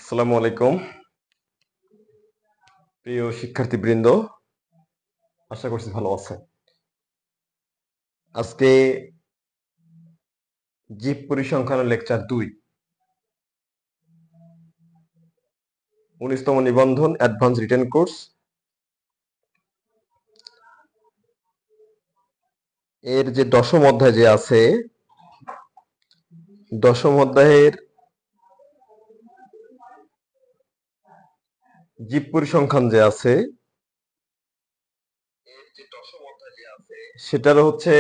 আসসালামু আলাইকুম প্রিয় শিক্ষার্থীবৃন্দ, আশা করছি ভালো আছেন। আজকে জীব পরিসংখ্যান লেকচার 2 19তম নিবন্ধন অ্যাডভান্স রিটেন কোর্স এর যে দশম অধ্যায় যে আছে, দশম অধ্যায়ের জীব পরিসংখ্যান যে আছে সেটার হচ্ছে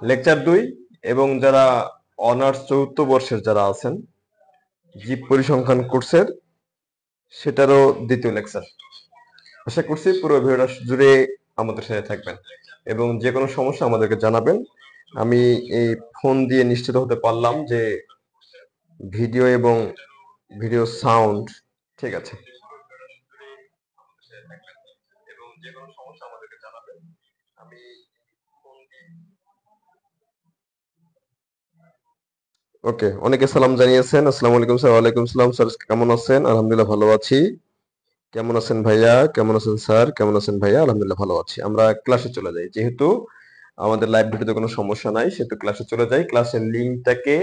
লেকচার 2 এবং যারা অনার্স চতুর্থ বর্ষের যারা আছেন জীব পরিসংখ্যান কোর্সের সেটারও দ্বিতীয় লেকচার। আশা করছি পুরো ভিডিওটা জুড়ে আমাদের সাথে থাকবেন এবং যে কোনো সমস্যা আমাদেরকে জানাবেন। আমি এই ফোন দিয়ে নিশ্চিত হতে পারলাম যে ভিডিও এবং ভিডিও সাউন্ড ঠিক আছে। ওকে, অনেকে সালাম জানিয়েছেন। আসসালামু আলাইকুম স্যার। ওয়ালাইকুম সালাম স্যার, কেমন আছেন? আলহামদুলিল্লাহ ভালো আছি। কেমন আছেন ভাইয়া? কেমন আছেন স্যার? কেমন আছেন ভাইয়া? আলহামদুলিল্লাহ ভালো আছি। আমরা ক্লাসে চলে যাই, যেহেতু আমাদের লাইভ ভিডিওতে কোনো সমস্যা নাই সেহেতু ক্লাসে চলে যাই। ক্লাসের লিঙ্কটাকে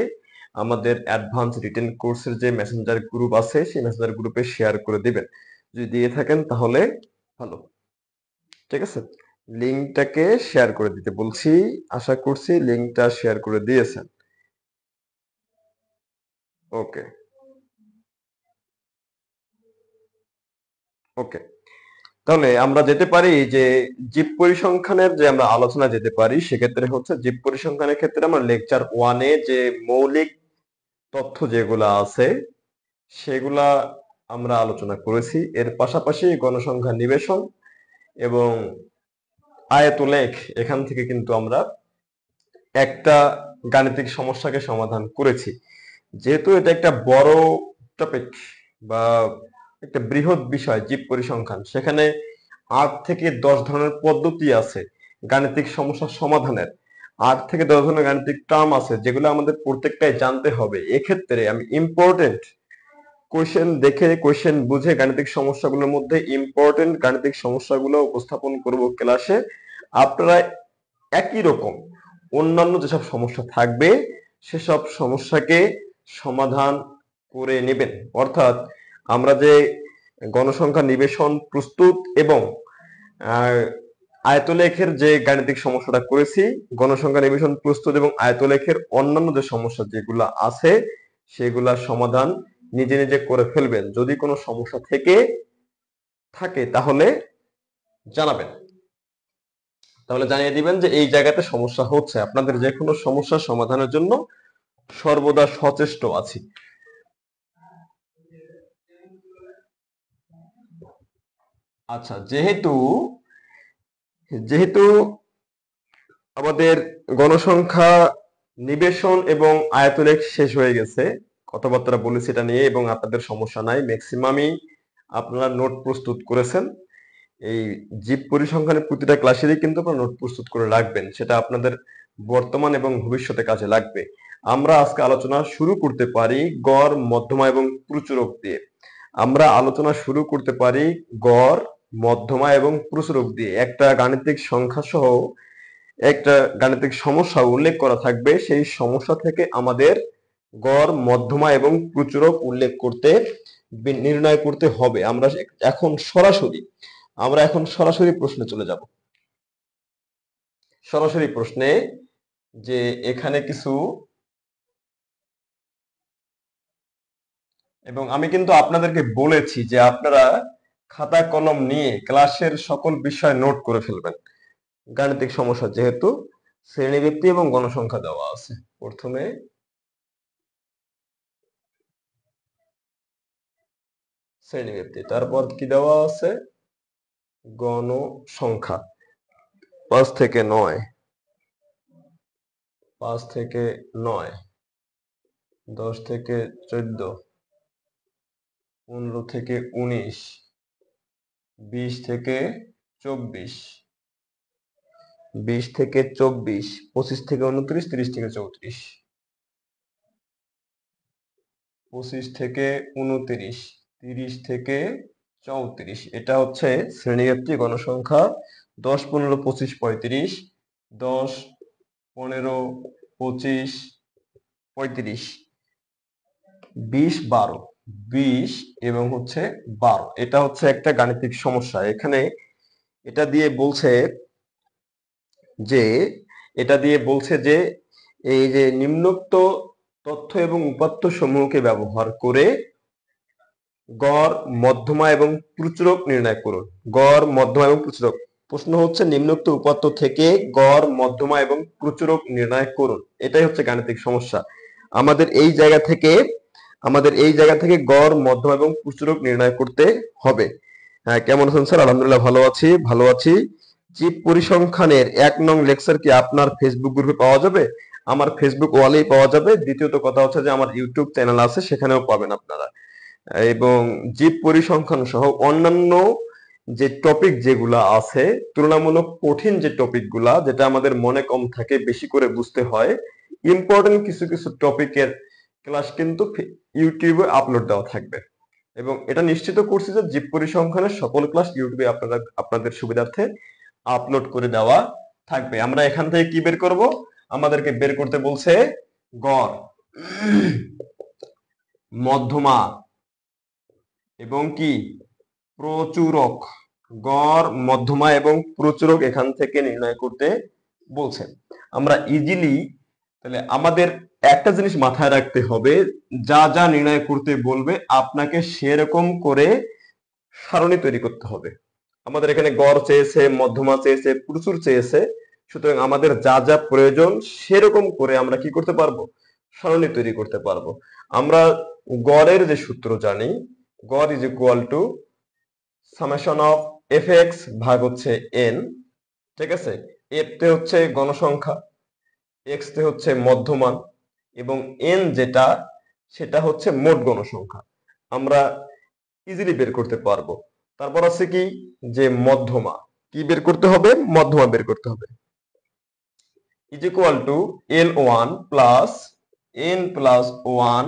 আমাদের অ্যাডভান্স রিটেন কোর্সের যে মেসেঞ্জার গ্রুপ আছে সেই মেসেঞ্জার গ্রুপে শেয়ার করে দিবেন। যদি দিয়ে থাকেন তাহলে ভালো, ঠিক আছে। লিঙ্কটাকে শেয়ার করে দিতে বলছি, আশা করছি লিঙ্কটা শেয়ার করে দিয়েছেন। ওকে ওকে, তাহলে আমরা যেতে পারি যে জীব পরিসংখ্যানের যে আমরা আলোচনা যেতে পারি। সেক্ষেত্রে হচ্ছে জীব পরিসংখ্যানের ক্ষেত্রে আমরা লেকচার 1-এ যে মৌলিক তথ্য যেগুলা আছে সেগুলা আমরা আলোচনা করেছি। এর পাশাপাশি গণসংখ্যা নিবেশন এবং আয়তলেখ, এখান থেকে কিন্তু আমরা একটা গাণিতিক সমস্যাকে সমাধান করেছি। যেহেতু এটা একটা বড় টপিক বা একটা বৃহৎ বিষয় জীব পরিসংখ্যান, সেখানে 8 থেকে 10 ধরনের পদ্ধতি আছে গাণিতিক সমস্যা সমাধানের। 8 থেকে 10 ধরনের গাণিতিক টার্ম আছে যেগুলো আমাদের প্রত্যেকটাই জানতে হবে। এক্ষেত্রে আমি ইম্পর্টেন্ট কোয়েশ্চেন দেখে, কোয়েশ্চেন বুঝে গাণিতিক সমস্যাগুলোর মধ্যে ইম্পর্টেন্ট গাণিতিক সমস্যাগুলো উপস্থাপন করব ক্লাসে। আপনারা একই রকম অন্যান্য যেসব সমস্যা থাকবে সেসব সমস্যাকে সমাধান করে নেবেন। অর্থাৎ আমরা যে গণসংখ্যা নিবেশন প্রস্তুত এবং আয়তলেখের যে গাণিতিক সমস্যাটা করেছি, গণসংখ্যা নিবেশন প্রস্তুত এবং আয়তলেখের অন্যান্য যে সমস্যা যেগুলো আছে সেগুলা সমাধান নিজে নিজে করে ফেলবেন। যদি কোনো সমস্যা থাকে তাহলে জানাবেন, তাহলে জানিয়ে দিবেন যে এই জায়গাতে সমস্যা হচ্ছে। আপনাদের যে কোনো সমস্যার সমাধানের জন্য সর্বদা সচেষ্ট আছি। আচ্ছা, যেহেতু যেহেতু আমাদের গণসংখ্যা নিবেশন এবং আয়তলেখ শেষ হয়ে গেছে, কথাবার্তা বলেছি এটা নিয়ে এবং আপনাদের সমস্যা নাই, ম্যাক্সিমামই আপনারা নোট প্রস্তুত করেছেন। এই জীব পরিসংখ্যানের প্রতিটা ক্লাসেরই কিন্তু আপনারা নোট প্রস্তুত করে রাখবেন, সেটা আপনাদের বর্তমান এবং ভবিষ্যতে কাজে লাগবে। আমরা আজকে আলোচনা শুরু করতে পারি গড়, মধ্যমা এবং প্রচুরক দিয়ে। আমরা আলোচনা শুরু করতে পারি গড়, মধ্যমা এবং প্রচুরক দিয়ে। একটা গাণিতিক সংখ্যা সহ একটা গাণিতিক সমস্যা উল্লেখ করা থাকবে, সেই সমস্যা থেকে আমাদের গড়, মধ্যমা এবং প্রচুরক উল্লেখ করতে, নির্ণয় করতে হবে। আমরা এখন সরাসরি প্রশ্নে চলে যাব। সরাসরি প্রশ্নে, যে এখানে কিছু, এবং আমি কিন্তু আপনাদেরকে বলেছি যে আপনারা খাতা কলম নিয়ে ক্লাসের সকল বিষয় নোট করে ফেলবেন। গাণিতিক সমস্যা যেহেতু শ্রেণীব্যক্তি এবং গণসংখ্যা দেওয়া আছে, প্রথমে শ্রেণীব্যক্তি, তারপর কি দেওয়া আছে? গণসংখ্যা। 5 থেকে 9, 5 থেকে 9, 10 থেকে 14, 15 থেকে 19, 20 থেকে 24, 20 থেকে 24, 25 থেকে 29, 30 থেকে 34, 25 থেকে 29, 30 থেকে 34, এটা হচ্ছে শ্রেণীব্যাপ্তি গণসংখ্যা। 10, 15, 25, 35, 10, 15, 25, 35, 20, 12, 20 এবং হচ্ছে 12। এটা হচ্ছে একটা গাণিতিক সমস্যা। এখানে এটা দিয়ে বলছে যে এই যে নিম্নোক্ত তথ্য এবং উপাত্ত সমূহকে ব্যবহার করে গড়, মধ্যমা এবং প্রচুরক নির্ণয় করুন। গড়, মধ্যমা এবং প্রচুরক। প্রশ্ন হচ্ছে নিম্নোক্ত উপাত্ত থেকে গড়, মধ্যমা এবং প্রচুরক নির্ণয় করুন। এটাই হচ্ছে গাণিতিক সমস্যা। আমাদের এই জায়গা থেকে গড়, মধ্যমা এবং প্রচুরক নির্ণয় করতে হবে। হ্যাঁ, কেমন আছেন স্যার? আলহামদুলিল্লাহ ভালো আছি। জীব পরিসংখ্যানের 1 নং লেকচার কি আপনার ফেসবুক গ্রুপে পাওয়া যাবে? আমার ফেসবুক ওয়ালেই পাওয়া যাবে। দ্বিতীয়ত কথা হচ্ছে যে আমার ইউটিউব চ্যানেল আছে, সেখানেও পাবেন আপনারা। এবং জীব পরিসংখ্যান সহ অন্যান্য যে টপিক যেগুলা আছে, তুলনামূলক কঠিন যে টপিকগুলা, যেটা আমাদের মনে কম থাকে, বেশি করে বুঝতে হয়, ইম্পর্টেন্ট কিছু কিছু টপিকের ক্লাস কিন্তু ইউটিউবে আপলোড দেওয়া থাকবে। এবং এটা নিশ্চিত করছি যে জীব পরিসংখ্যানের সকল ক্লাস ইউটিউবে আপনাদের সুবিধার্থে আপলোড করে দেওয়া থাকবে। আমরা এখান থেকে কি বের করব? আমাদেরকে বের করতে বলছে গড়, মধ্যমা এবং কি প্রচুরক। গড়, মধ্যমা এবং প্রচুরক এখান থেকে নির্ণয় করতে বলছে। আমরা ইজিলি তাহলে আমাদের একটা জিনিস মাথায় রাখতে হবে, যা যা নির্ণয় করতে বলবে আপনাকে সেরকম করে সারণী তৈরি করতে হবে। আমাদের এখানে গড় চেয়েছে, মধ্যমা চেয়েছে, প্রচুর চেয়েছে, সুতরাং আমাদের যা যা প্রয়োজন সেরকম করে আমরা কি করতে পারবো? সারণী তৈরি করতে পারবো। আমরা গড়ের যে সূত্র জানি, গড় is equal two summation of F X ভাগ হচ্ছে এন। ঠিক আছে? এফ তে হচ্ছে গণসংখ্যা, এক্স তে হচ্ছে মধ্যমান এবং এন যেটা, সেটা হচ্ছে মোট গণসংখ্যা। আমরা ইজিলি বের করতে পারবো। তারপর আছে কি, যে মধ্যমা। কি বের করতে হবে? মধ্যমা বের করতে হবে। Is equal to L1 plus n plus 1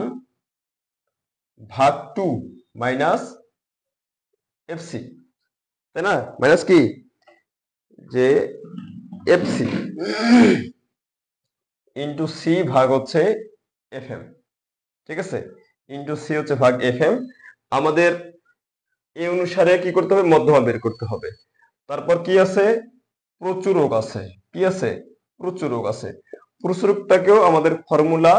ভাগ 2 মাইনাস এফসি, তাই না? মাইনাস কি, যে এফসি ইন্টু সি ভাগ হচ্ছে এফ এম। ঠিক আছে? ইন্টু সি হচ্ছে ভাগ এফ এম। আমাদের এই অনুসারে কি করতে হবে? মধ্যমা বের করতে হবে। তারপর কি আছে? প্রচুরক আছে। কি আছে? প্রচুরক আছে। প্রচুরকটাকেও আমাদের ফর্মুলা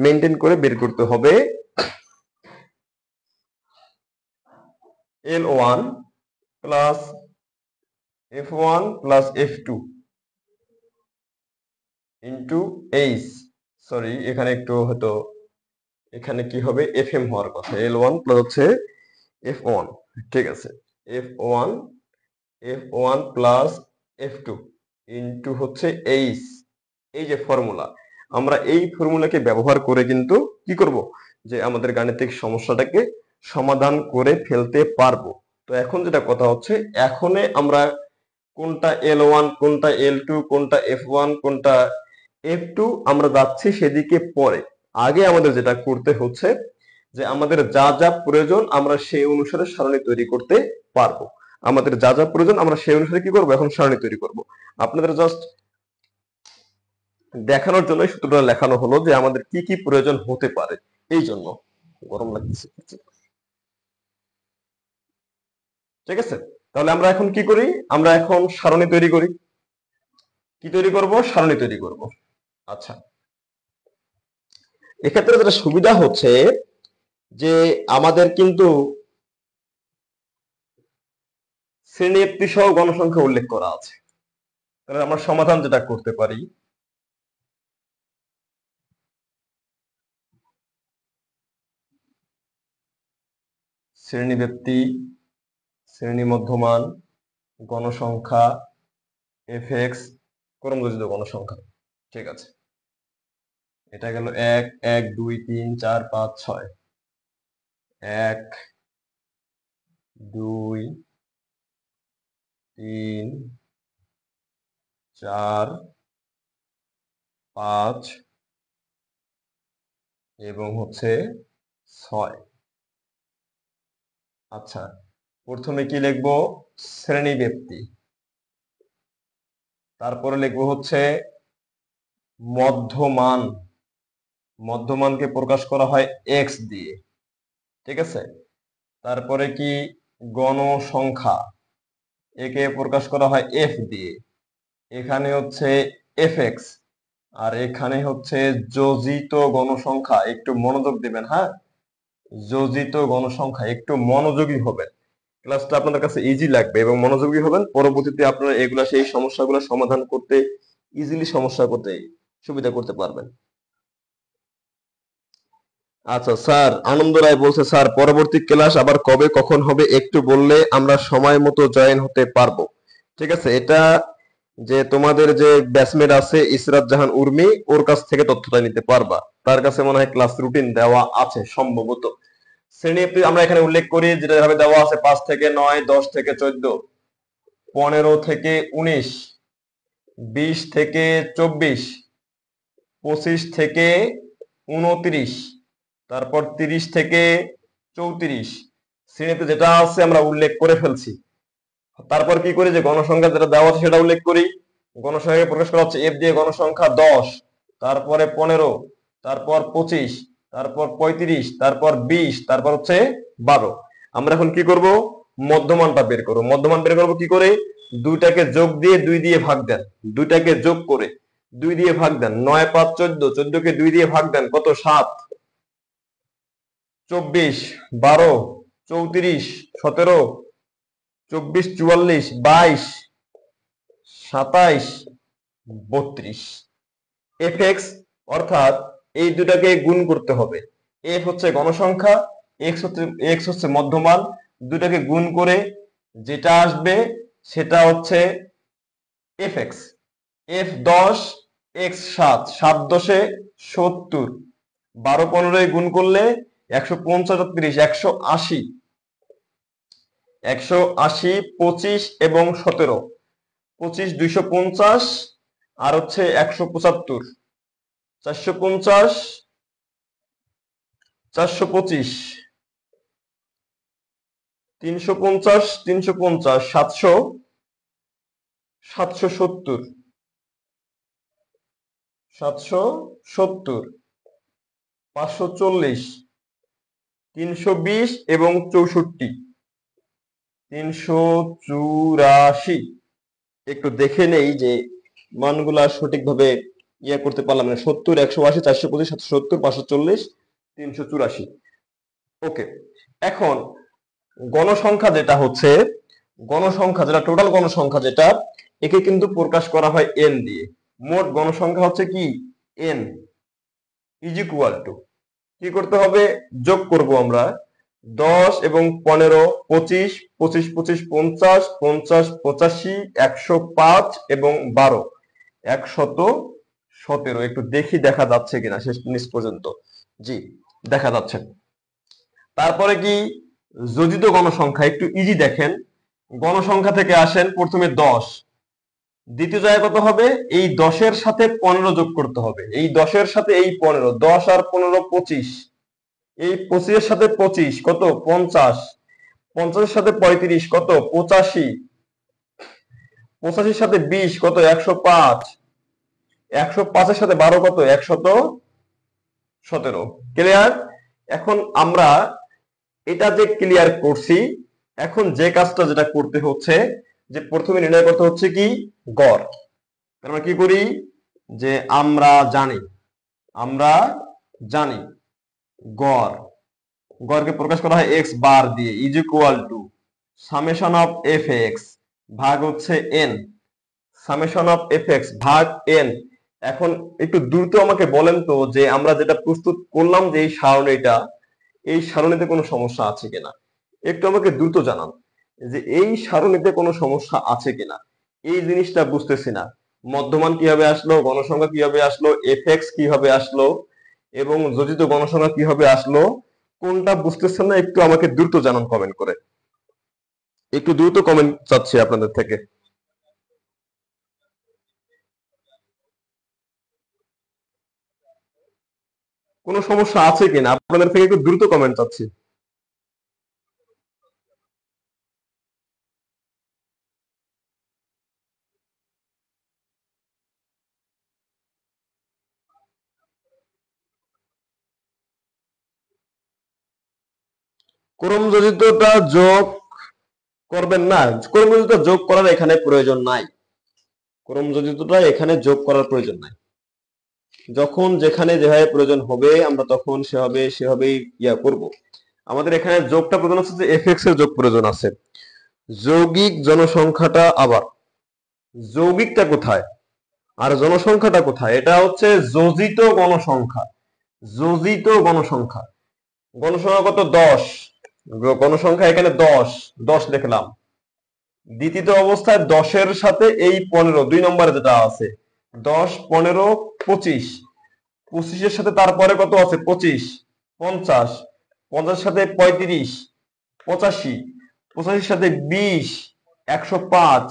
মেনটেন করে বের করতে হবে। L1 plus F1 plus F2 into H, sorry এখানে একটু হয়তো, এখানে কি হবে? FM হওয়ার কথা। L1 প্লাস হচ্ছে F1। ঠিক আছে, F1 প্লাস F2 ইন্টু হচ্ছে এইচ। এই যে ফর্মুলা, আমরা এই ফর্মুলাকে ব্যবহার করে কিন্তু কি করব? যে আমাদের গাণিতিক সমস্যাটাকে সমাধান করে ফেলতে পারবো। তো এখন যেটা কথা হচ্ছে, এখনে আমরা কোনটা L1, কোনটা L2, কোনটা F1, কোনটা F2 আমরা যাচ্ছি সেদিকে পরে। আগে আমাদের যেটা করতে হচ্ছে, যে আমাদের যা যা প্রয়োজন আমরা সেই অনুসারে সারণী তৈরি করতে পারবো। আমাদের যা যা প্রয়োজন আমরা সেই অনুসারে কি করবো? এখন সারণী তৈরি করব। আপনাদের জাস্ট দেখানোর জন্য সূত্রটা লেখানো হলো যে আমাদের কি কি প্রয়োজন হতে পারে। এই জন্য গরম লাগতেছে। ঠিক আছে, তাহলে আমরা এখন কি করি? আমরা এখন সারণী তৈরি করি। কি তৈরি করব? সারণী তৈরি করব। আচ্ছা, এক্ষেত্রে যেটা সুবিধা হচ্ছে যে আমাদের কিন্তু শ্রেণী একটি সহ গণসংখ্যা উল্লেখ করা আছে। তাহলে আমরা সমাধান যেটা করতে পারি, শ্রেণী ব্যক্তি, শ্রেণী মধ্যমান, গণসংখ্যা, এফ এক্স, ক্রমযোজিত গণসংখ্যা। ঠিক আছে, এটা গেল 1, 1, 2, 3, 4, 5, 6। 1, 2, 3, 4, 5 এবং হচ্ছে 6। আচ্ছা, প্রথমে কি লিখবো? শ্রেণী ব্যক্তি। তারপরে লিখবো হচ্ছে মধ্যমান। মধ্যমানকে প্রকাশ করা হয় এক্স দিয়ে, ঠিক আছে। তারপরে কি? গণসংখ্যা, একে প্রকাশ করা হয় এফ দিয়ে। এখানে হচ্ছে এফ এক্স, আর এখানে হচ্ছে যোজিত গণসংখ্যা। একটু মনোযোগ দিবেন, হ্যাঁ, যোজিত গণসংখ্যা। একটু মনোযোগী হবেন, ক্লাসটা আপনাদের কাছে ইজি লাগবে এবং মনোযোগী হবেন। পরবর্তীতে আপনারা এগুলা সেই সমস্যাগুলো সমাধান করতে, ইজিলি সমস্যা করতে সুবিধা করতে পারবেন। আচ্ছা স্যার, আনন্দ রায় বলছে, স্যার পরবর্তী ক্লাস আবার কবে কখন হবে একটু বললে আমরা সময় মতো জয়েন হতে পারবো। ঠিক আছে, এটা যে তোমাদের যে ব্যাচমেট আছে ইসরাত জাহান উর্মি, ওর কাছ থেকে তথ্যটা নিতে পারবা। তার কাছে মনে হয় ক্লাস রুটিন দেওয়া আছে সম্ভবত। শ্রেণী আমরা এখানে উল্লেখ করি যেটা ভাবে দেওয়া আছে 5 থেকে 9, 10 থেকে 14, 15 থেকে 19, 20 থেকে 24, 25 থেকে 29, তারপর 30 থেকে 34 শ্রেণীতে যেটা আছে আমরা উল্লেখ করে ফেলছি। তারপর কি করি, যে গণসংখ্যা যেটা দেওয়া আছে সেটা উল্লেখ করি। গণসংখ্যা প্রকাশ করা হচ্ছে এফ দিয়ে, গণসংখ্যা 10, তারপরে 15, তারপর 25, তারপর 35, তারপর 20, তারপর হচ্ছে 12। আমরা এখন কি করব? মধ্যমানটা বের করব। মধ্যমান বের করব কি করে? দুইটাকে যোগ দিয়ে 2 দিয়ে ভাগ দেন। দুইটাকে যোগ করে 2 দিয়ে ভাগ দেন। 9 5 14, 14 কে 2 দিয়ে ভাগ দেন, কত? 7, 24, 12, 34, 17, 24, 44, 22, 27, 32। এফ এক্স, অর্থাৎ এই দুটাকে গুণ করতে হবে। এফ হচ্ছে গণসংখ্যা, এক্স হচ্ছে মধ্যমান। দুটাকে গুণ করে যেটা আসবে সেটা হচ্ছে এফ এক্স। এফ 10, এক্স 7, 7 10 70, 12 15 গুণ করলে 150, 30, 180, 180, 25 এবং 17, 25 250, আর হচ্ছে 175, 450, 425, 350, 350, 700, 770, 770, 540, 320 এবং 64, 384। একটু দেখে নেই যে মানগুলা সঠিকভাবে করতে পারলাম না। 70, 180, 425, 770, 540, 384। ওকে, এখন গণসংখ্যা যেটা হচ্ছে, গণসংখ্যা যেটা টোটাল গণসংখ্যা যেটা, একে কিন্তু প্রকাশ করা হয় এন দিয়ে। মোট গণসংখ্যা হচ্ছে কি? এন ইজ ইকুয়াল টু, কি করতে হবে? যোগ করব আমরা। 10 এবং 15, 25, 25 25, 50, 50 85, 105 এবং 12, 117। একটু দেখি দেখা যাচ্ছে কিনা শেষ নিচ পর্যন্ত। জি, দেখা যাচ্ছে। তারপরে কি? যোজিত গণসংখ্যা, একটু ইজি দেখেন। গণসংখ্যা থেকে আসেন প্রথমে 10, দ্বিতীয় জায়গায় কত হবে? এই 10-এর সাথে 15 যোগ করতে হবে। এই 10-এর সাথে এই 15, 10 আর 15 25, এই 25-এর সাথে 25 কত? 50, 50-এর সাথে 35 কত? 85, 85-এর সাথে 20 কত? 105, 105-এর সাথে 12 কত? 117। ক্লিয়ার? এখন আমরা এটা যে ক্লিয়ার করছি, এখন যে কাজটা যেটা করতে হচ্ছে, যে প্রথমে নির্ণয় করতে হচ্ছে কি? গড়। আমরা কি করি? যে আমরা জানি গড়, গড়কে প্রকাশ করা হয় এক্স বার দিয়ে, is equal two summation of F X ভাগ হচ্ছে N, summation of F X ভাগ এন। এখন একটু দ্রুত আমাকে বলেন তো, যে আমরা যেটা প্রস্তুত করলাম যে এই সারণীটা, এই সারণীতে কোনো সমস্যা আছে কিনা একটু আমাকে দ্রুত জানান, যে এই সারণীতে কোনো সমস্যা আছে কিনা। এই জিনিসটা বুঝতেছি না। মধ্যমান কিভাবে আসলো, গণসংখ্যা কিভাবে আসলো, এফ এক্স কিভাবে আসলো, এবং যোজিত গণসংখ্যা কিভাবে আসলো, কোনটা বুঝতেছেন না একটু আমাকে দ্রুত জানান কমেন্ট করে। একটু দ্রুত কমেন্ট চাচ্ছি আপনাদের থেকে। কোনো সমস্যা আছে কিনা আপনাদের থেকে একটু দ্রুত কমেন্ট চাচ্ছি। ক্রমযোজিতটা যোগ করবেন না, ক্রমযোজিত যোগ করার এখানে প্রয়োজন নাই, ক্রমযোজিতটা এখানে যোগ করার প্রয়োজন নাই। যখন যেখানে যেভাবে প্রয়োজন হবে আমরা তখন সেভাবেই করব। আমাদের এখানে যোগটা প্রয়োজন আছে যে এফএক্স এর যোগ প্রয়োজন আছে। যৌগিক জনসংখ্যাটা আবার যৌগিকটা কোথায় আর জনসংখ্যাটা কোথায়? এটা হচ্ছে যোজিত গণসংখ্যা। যোজিত গণসংখ্যা, গণসংখ্যা কত? 10। গণসংখ্যা এখানে 10, 10 লিখলাম। দ্বিতীয় অবস্থায় 10-এর সাথে এই 15, 2 নম্বরে যেটা আছে 10, 15, 25, 25-এর সাথে তারপরে কত আছে? 25, 50, 50-এর সাথে 35, 85, 85-এর সাথে 20, 105,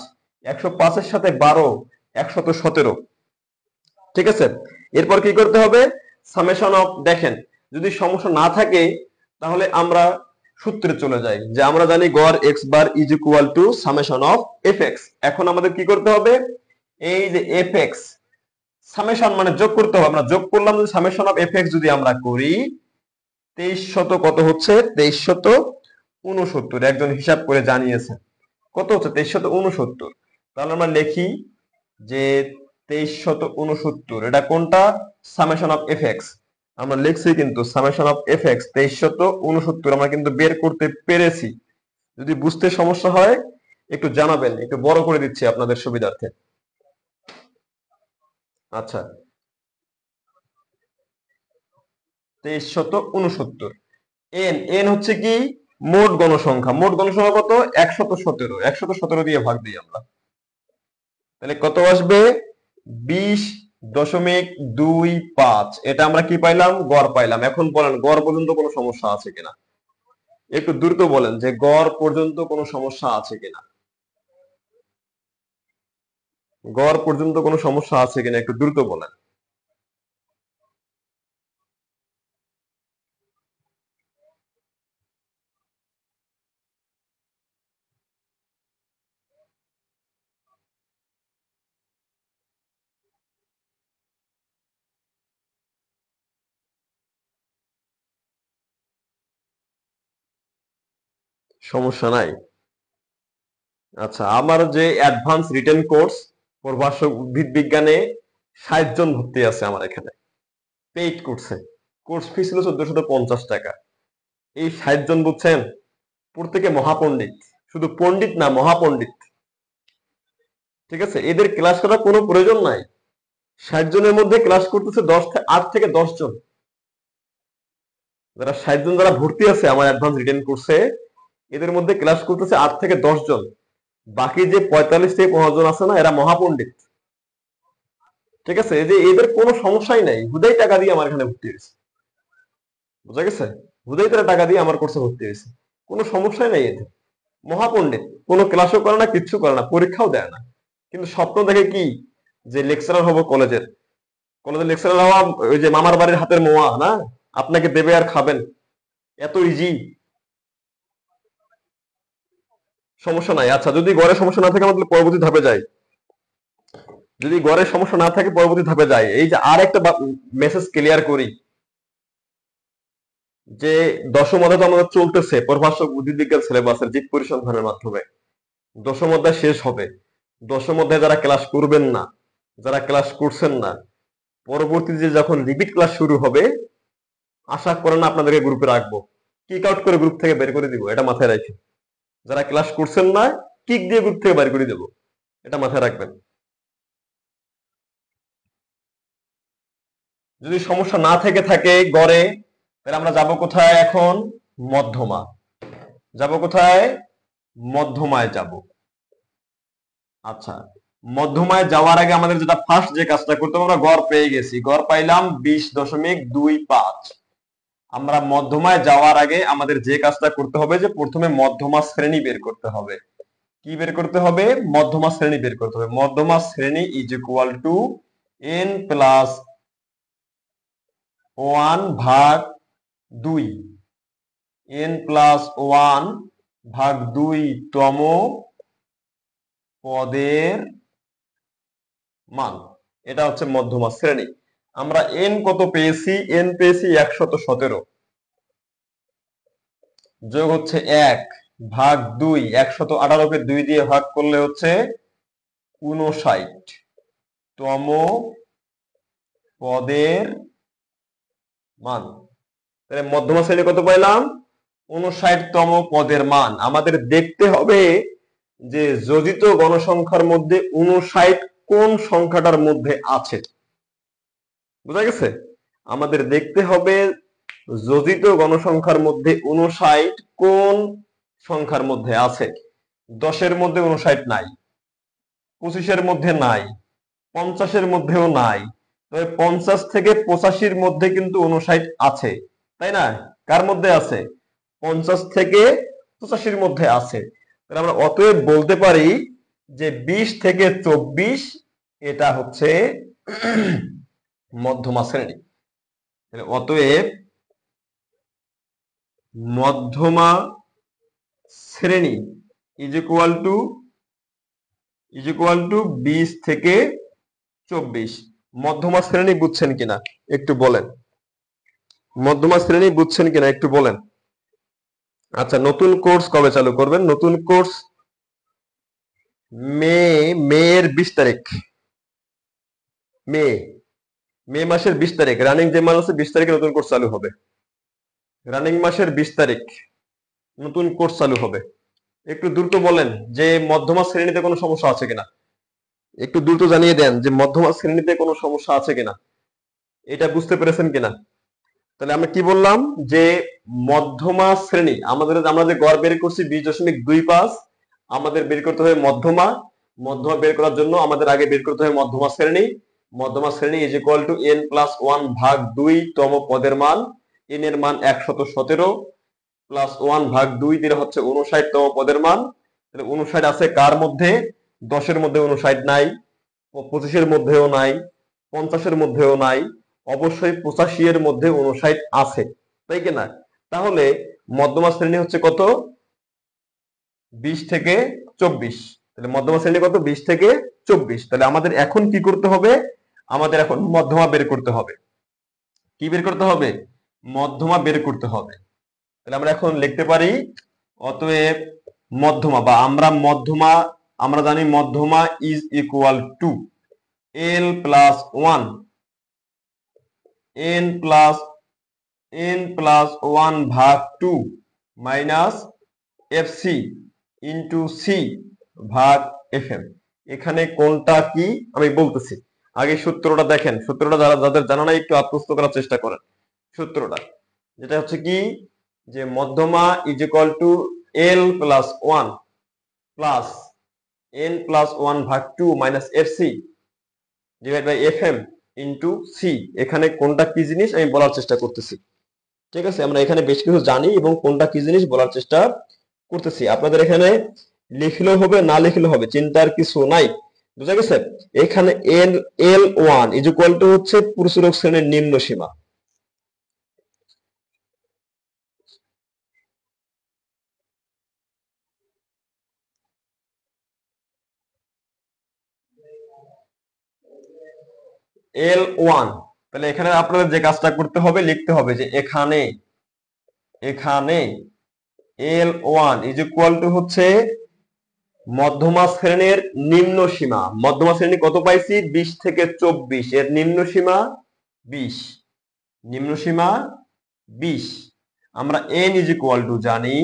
105-এর সাথে 12, 117। ঠিক আছে, এরপর কি করতে হবে? সামেশন অফ, দেখেন যদি সমস্যা না থাকে তাহলে আমরা সূত্রে চলে যাই, যে আমরা জানি গড় x bar is equal two summation of F x. এখন আমাদের কি করতে হবে? এই যে এফ এক্স সামেশন মানে যোগ করতে হবে, আমরা যোগ করলাম যে সামেশন অফ এফ এক্স যদি আমরা করি 2300 কত হচ্ছে? 2369। একজন হিসাব করে জানিয়েছে কত হচ্ছে? 2369। তাহলে আমরা লিখি যে 2369, এটা কোনটা? Summation of F x. আমরা লিখছি কিন্তু সামেশন অফ এফ এক্স 2369 আমরা কিন্তু বের করতে পেরেছি। যদি বুঝতে সমস্যা হয় একটু জানাবেন, একটু বড় করে দিচ্ছি আপনাদের সুবিধার্থে। আচ্ছা, 2369। এন, এন হচ্ছে কি? মোট গণসংখ্যা। মোট গণসংখ্যা কত? 117। 117 দিয়ে ভাগ দিই আমরা, তাহলে কত আসবে? 20.25। এটা আমরা কি পাইলাম? গড় পাইলাম। এখন বলেন গড় পর্যন্ত কোনো সমস্যা আছে কিনা? একটু দ্রুত বলেন যে গড় পর্যন্ত কোনো সমস্যা আছে কিনা, গড় পর্যন্ত কোনো সমস্যা আছে কিনা একটু দ্রুত বলেন। সমস্যা নাই। আচ্ছা, আমার যে অ্যাডভান্স রিটেন কোর্স প্রভাষক উদ্ভিদ বিজ্ঞানে 60 জন ভর্তি আছে আমার এখানে পেইড কোর্সে। কোর্স ফি ছিল 1450 টাকা। এই 60 জন বুঝছেন প্রত্যেকে মহাপণ্ডিত, শুধু পণ্ডিত না, মহাপণ্ডিত। ঠিক আছে, এদের ক্লাস করার কোনো প্রয়োজন নাই। 60 জনের মধ্যে ক্লাস করতেছে 8 থেকে 10 জন। যারা 60 জন যারা ভর্তি আছে আমার অ্যাডভান্স রিটেন কোর্সে, এদের মধ্যে ক্লাস করতেছে 8 থেকে 10 জন। বাকি যে 45 থেকে 50 জন আছে না, এরা মহাপণ্ডিত। ঠিক আছে, এই যে এদের কোনো সমস্যাই নাই, হুদাই টাকা দিয়ে আমার এখানে ভর্তি হয়েছে। বুঝা গেছে? হুদাই তারা টাকা দিয়ে আমার কোর্সে ভর্তি হয়েছে, কোনো সমস্যাই নাই এদের। মহাপণ্ডিত, কোনো ক্লাসও করে না, কিচ্ছু করে না, পরীক্ষাও দেয় না, কিন্তু স্বপ্ন দেখে কি যে লেকচারার হবো কলেজের। কলেজের লেকচারার হওয়া ওই যে মামার বাড়ির হাতের মোয়া না, আপনাকে দেবে আর খাবেন, এত ইজি। সমস্যা নাই। আচ্ছা, যদি গড়ে সমস্যা না থাকে আমাদের পরবর্তী ধাপে যাই। যদি গড়ে সমস্যা না থাকে পরবর্তী ধাপে যাই। এই যে আর একটা মেসেজ ক্লিয়ার করি, যে দশম অধ্যায় তো আমাদের চলতেছে প্রভাষক উদ্ভিদবিজ্ঞান সিলেবাসের জীব পরিসংখ্যানের মাধ্যমে। দশম অধ্যায় শেষ হবে। দশম অধ্যায়ে যারা ক্লাস করবেন না, যারা ক্লাস করছেন না, পরবর্তীতে যখন রিপিট ক্লাস শুরু হবে আশা করেন আপনাদেরকে গ্রুপে রাখবো, কিক আউট করে গ্রুপ থেকে বের করে দিব, এটা মাথায় রাখেন। যারা ক্লাস করছেন না কিক দিয়ে গ্রুপ থেকে বের করে দেবো, এটা মাথায় রাখবেন। যদি সমস্যা না থেকে থাকে গড়ে, তাহলে আমরা যাব কোথায় এখন? মধ্যমা। যাব কোথায়? মধ্যমায় যাব। আচ্ছা, মধ্যমায় যাওয়ার আগে আমাদের যেটা ফার্স্ট যে কাজটা করতে হবে, আমরা গড় পেয়ে গেছি, গড় পাইলাম 20.25। আমরা মধ্যমায় যাওয়ার আগে আমাদের যে কাজটা করতে হবে যে প্রথমে মধ্যমা শ্রেণী বের করতে হবে। কি বের করতে হবে? মধ্যমা শ্রেণী বের করতে হবে। মধ্যমা শ্রেণী is equal two n plus 1/2 n+1/2 তম পদের মান। এটা হচ্ছে মধ্যমা শ্রেণী। আমরা n কত পেয়েছি? n পেয়েছি 117, যোগ হচ্ছে 1/2, 118কে 2 দিয়ে ভাগ করলে হচ্ছে 59 তম পদের মান। তাহলে মধ্যমা শ্রেণী কত পাইলাম? 59 তম পদের মান। আমাদের দেখতে হবে যে যোজিত গণসংখ্যার মধ্যে 59 কোন সংখ্যাটার মধ্যে আছে। বুঝা গেছে? আমাদের দেখতে হবে যোজিত গণসংখ্যার মধ্যে 59 কোন সংখ্যার মধ্যে আছে। 10-এর মধ্যে 59 নাই, 25-এর মধ্যে নাই, 50-এর মধ্যেও নাই। তবে 50 থেকে 85-র মধ্যে কিন্তু 59 আছে, তাই না? কার মধ্যে আছে? 50 থেকে 85-র মধ্যে আছে। তাহলে আমরা অতএব বলতে পারি যে 20 থেকে 24 এটা হচ্ছে মধ্যমা শ্রেণী। অতএব মধ্যমা শ্রেণী ইজ ইকুয়াল টু 20 থেকে 24। মধ্যমা শ্রেণী বুঝছেন কিনা একটু বলেন। মধ্যমা শ্রেণী বুঝছেন কিনা একটু বলেন। আচ্ছা, নতুন কোর্স কবে চালু করবেন? নতুন কোর্স মের 20 তারিখ, মে মাসের 20 তারিখ, রানিং যে মাস আছে 20 তারিখে নতুন কোর্স চালু হবে। রানিং মাসের 20 তারিখ নতুন কোর্স চালু হবে। একটু দ্রুত বলেন যে মধ্যমা শ্রেণীতে কোনো সমস্যা আছে কিনা। একটু দ্রুত জানিয়ে দেন যে মধ্যমা শ্রেণীতে কোনো সমস্যা আছে কিনা, এটা বুঝতে পেরেছেন কিনা। তাহলে আমরা কি বললাম যে মধ্যমা শ্রেণী আমরা যে গড় বের করছি 20.25, আমাদের বের করতে হবে মধ্যমা। মধ্যমা বের করার জন্য আমাদের আগে বের করতে হবে মধ্যমা শ্রেণী। মধ্যমা শ্রেণী ইজ ইকুয়াল টু n+1/2 তম পদের মান। n এর মান 117 প্লাস 1/2 দিলে হচ্ছে 59 তম পদের মান। তাহলে 59 আছে কার মধ্যে? 10-এর মধ্যে 59 নাই, 25-এর মধ্যেও নাই, 50-এর মধ্যেও নাই, অবশ্যই 85-এর মধ্যে 59 আছে, তাই কিনা? তাহলে মধ্যমা শ্রেণী হচ্ছে কত? 20 থেকে 24। তাহলে মধ্যমা শ্রেণী কত? 20 থেকে 24। তাহলে আমাদের এখন কি করতে হবে? আমাদের এখন মধ্যমা বের করতে হবে। কি বের করতে হবে? মধ্যমা বের করতে হবে। তাহলে আমরা এখন লিখতে পারি অতএব মধ্যমা বা আমরা জানি মধ্যমা is equal to n+1 n+1/2 minus fc into C ভাগ fm। এখানে কোনটা কি আমি বলতেছি, আগে সূত্রটা দেখেন। সূত্রটা যাদের জানা নাই একটু আত্মস্থ করার চেষ্টা করেন। সূত্রটা যেটা হচ্ছে কি যে মধ্যমা is equal to l+1 plus n+1/2 minus fc divide by fm into C. এখানে কোনটা কি জিনিস আমি বলার চেষ্টা করতেছি, ঠিক আছে? আমরা এখানে বেশ কিছু জানি এবং কোনটা কি জিনিস বলার চেষ্টা করতেছি। আপনাদের এখানে লিখলেও হবে, না লিখলেও হবে, চিন্তার কিছু নাই। বুঝা গেছে? এখানে l1 ইজ ইকুয়াল টু হচ্ছে পুরুষরোগ শ্রেণীর নিম্ন সীমা। l1, তাহলে এখানে আপনাদের যে কাজটা করতে হবে লিখতে হবে যে এখানে l1 ইজ ইকুয়াল টু হচ্ছে মধ্যমা শ্রেণীর নিম্ন সীমা। মধ্যমা শ্রেণী কত পাইছি? 20 থেকে 24, এর নিম্ন সীমা 20, নিম্ন সীমা 20। আমরা n ইজ ইকুয়াল টু জানি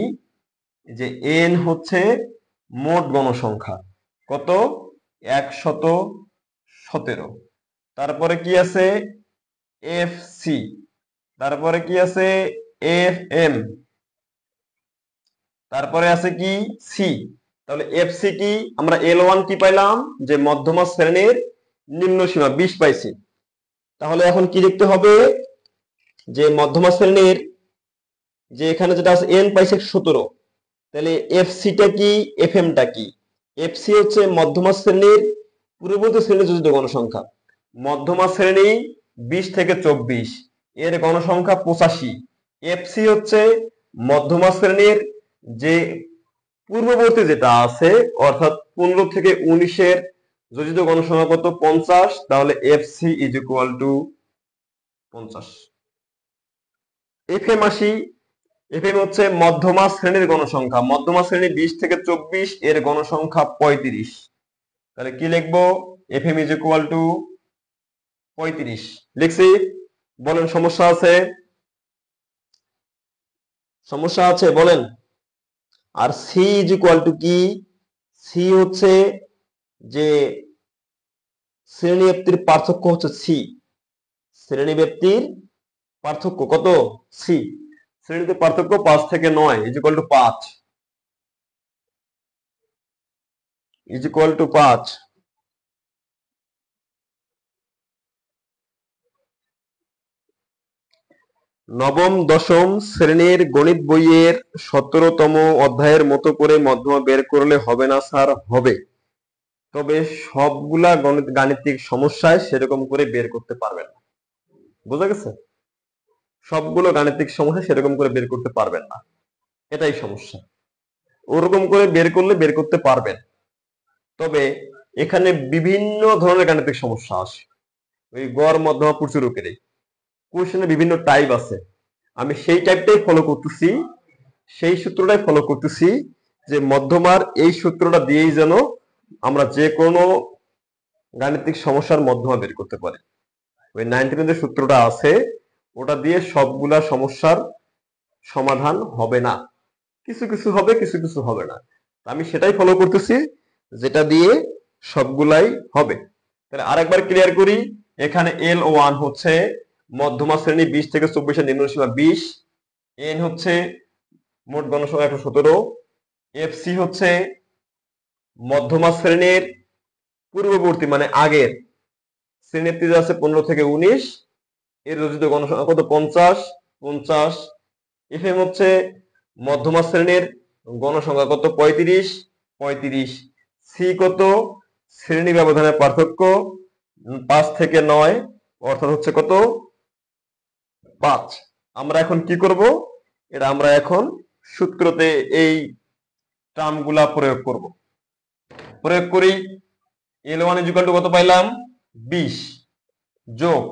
যে n হচ্ছে মোট গণসংখ্যা, কত? 117। তারপরে কি আছে? fc, তারপরে কি আছে? fm, তারপরে আছে কি? সি। তাহলে fc কি? আমরা l1 কি পাইলাম? যে মধ্যমা শ্রেণীর নিম্ন সীমা 20 পাইছি। তাহলে এখন কি লিখতে হবে? যে মধ্যমা শ্রেণীর যে এখানে যেটা আছে n পাইছে 17, তাহলে fc টা কি, fm টা কি? fc হচ্ছে মধ্যমা শ্রেণীর পূর্ববর্তী শ্রেণীর যোজিত গণসংখ্যা। মধ্যমা শ্রেণী 20 থেকে 24, এর গণসংখ্যা 85। এফসি হচ্ছে মধ্যমা শ্রেণীর যে পূর্ববর্তী যেটা আছে, অর্থাৎ 15 থেকে 19-এর যোজিত গণসংখ্যা কত? 50। তাহলে FC is equal two 50। FM আসি। এফএম হচ্ছে মধ্যমা শ্রেণীর গণসংখ্যা। মধ্যমা শ্রেণী 20 থেকে 24, এর গণসংখ্যা 35। তাহলে কি লিখবো? এফএম ইজ ইকুয়াল টু 35 লিখছি। বলেন সমস্যা আছে? সমস্যা আছে বলেন। আর সি ইজ ইকুয়াল টু কি? সি হচ্ছে যে শ্রেণী ব্যাপ্তির পার্থক্য হচ্ছে সি। শ্রেণী ব্যাপ্তির পার্থক্য কত? সি। শ্রেণীতে পার্থক্য 5 থেকে 9 is equal two 5 is equal two 5। নবম দশম শ্রেণীর গণিত বইয়ের 17তম অধ্যায়ের মতো করে মধ্যমা বের করলে হবে না স্যার? হবে, তবে সবগুলা গাণিতিক সমস্যায় সেরকম করে বের করতে পারবেন না। বুঝা গেছে? সবগুলো গাণিতিক সমস্যা সেরকম করে বের করতে পারবেন না, এটাই সমস্যা। ওরকম করে বের করলে বের করতে পারবেন, তবে এখানে বিভিন্ন ধরনের গাণিতিক সমস্যা আসে। ওই গড় মধ্যমা প্রচুরকের কোশ্চেনে বিভিন্ন টাইপ আছে, আমি সেই টাইপটাই ফলো করতেছি, সেই সূত্রটাই ফলো করতেছি যে মধ্যমার এই সূত্রটা দিয়েই যেন আমরা যে কোনো গাণিতিক সমস্যার মধ্যমা বের করতে পারি। ওই 19 যে সূত্রটা আছে ওটা দিয়ে সবগুলা সমস্যার সমাধান হবে না, কিছু কিছু হবে, কিছু কিছু হবে না। আমি সেটাই ফলো করতেছি যেটা দিয়ে সবগুলাই হবে। তাহলে আরেকবার ক্লিয়ার করি। এখানে L1 হচ্ছে মধ্যমা শ্রেণী 20 থেকে 24-এর নিম্ন সীমা 20। এন হচ্ছে মোট গণসংখ্যা 117। এফসি হচ্ছে মধ্যমা শ্রেণীর পূর্ববর্তী মানে আগের শ্রেণীতে আছে 15 থেকে 19, এর রচিত গণসংখ্যা কত? 50। 50। এফএম হচ্ছে মধ্যমা শ্রেণীর গণসংখ্যা কত? 35। 35। সি কত? শ্রেণী ব্যবধানের পার্থক্য 5 থেকে 9, অর্থাৎ হচ্ছে কত? 5। আমরা এখন কি করব? এটা আমরা এখন সূত্রতে এই টার্মগুলা প্রয়োগ করব। প্রয়োগ করি। L1 ইজ ইকুয়াল টু কত পাইলাম? 20 যোগ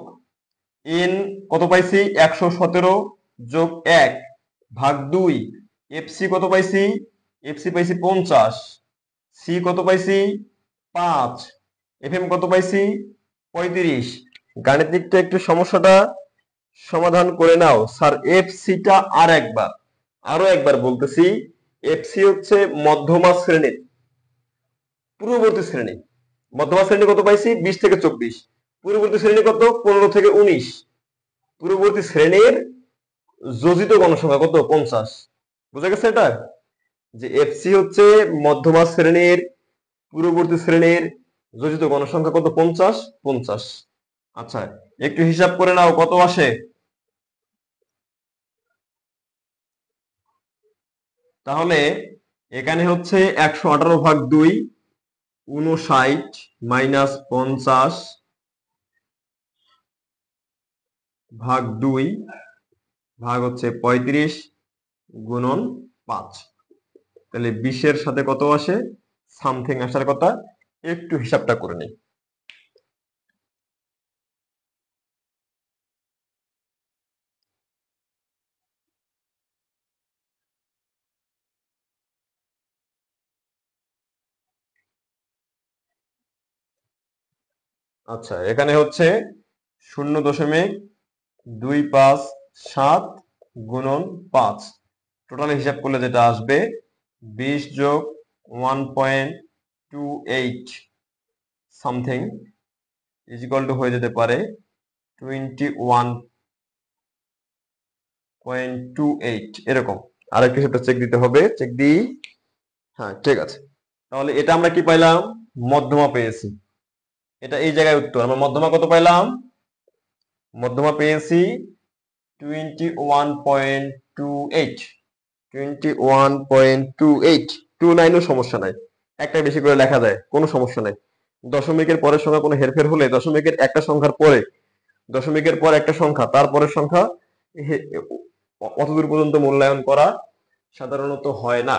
এন কত পাইছি? 117 যোগ 1 ভাগ 2। এফসি কত পাইছি? এফসি পাইছি 50। সি কত পাইছি? 5। এফএম কত পাইছি? 35। গাণিতিকটা একটু সমস্যাটা সমাধান করে নাও। স্যার এফসিটা আরো একবার বলতেছি। এফসি হচ্ছে মধ্যমা শ্রেণীর পূর্ববর্তী শ্রেণী। মধ্যমা শ্রেণী কত পাইছি? 20 থেকে 24। পূর্ববর্তী শ্রেণী কত? 15 থেকে 19। পূর্ববর্তী শ্রেণীর যোজিত গণসংখ্যা কত? 50। বুঝা গেছে এটা? যে এফসি হচ্ছে মধ্যমা শ্রেণীর পূর্ববর্তী শ্রেণীর যোজিত গণসংখ্যা কত? 50। 50। আচ্ছা, একটু হিসাব করে নাও কত আসে। তাহলে এখানে হচ্ছে 118 ভাগ 2 59 মাইনাস 50 ভাগ 2 ভাগ হচ্ছে 35 গুণন 5। তাহলে 20-এর সাথে কত আসে? সামথিং আসার কথা। একটু হিসাবটা করে নিই। আচ্ছা, এখানে হচ্ছে 0.257 গুণন 5। টোটাল হিসাব করলে যেটা আসবে 20 যোগ 1.28 সামথিং ইজ ইকুয়াল টু হয়ে যেতে পারে 21.28 এরকম। আরেকটু হিসাবটা চেক দিতে হবে, চেক দিই। হ্যাঁ ঠিক আছে। তাহলে এটা আমরা কি পাইলাম? মধ্যমা পেয়েছি। এটা এই জায়গায় উত্তর। আমরা মধ্যমা কত পাইলাম? মধ্যমা পেয়েছি 21.28। 21.28। 29ও সমস্যা নাই, একটা বেশি করে লেখা যায়, কোনো সমস্যা নাই। দশমিকের পরের সংখ্যা কোনো হেরফের হলে দশমিকের একটা সংখ্যার পরে দশমিকের পর একটা সংখ্যা, তারপরের সংখ্যা অতদূর পর্যন্ত মূল্যায়ন করা সাধারণত হয় না।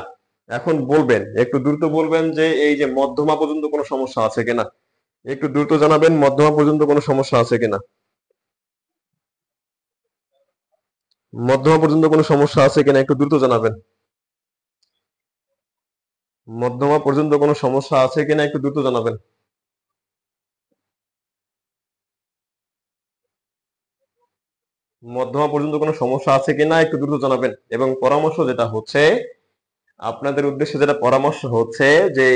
এখন বলবেন, একটু দ্রুত বলবেন যে এই যে মধ্যমা পর্যন্ত কোনো সমস্যা আছে কিনা, একটু দ্রুত জানাবেন মধ্যমা পর্যন্ত কোনো সমস্যা আছে কিনা। মধ্যমা পর্যন্ত কোনো সমস্যা আছে কিনা একটু দ্রুত জানাবেন। মধ্যমা পর্যন্ত কোনো সমস্যা আছে কিনা একটু দ্রুত জানাবেন। মধ্যমা পর্যন্ত কোনো সমস্যা আছে কিনা একটু দ্রুত জানাবেন। এবং পরামর্শ যেটা হচ্ছে, আপনাদের উদ্দেশ্যে যেটা পরামর্শ হচ্ছে যে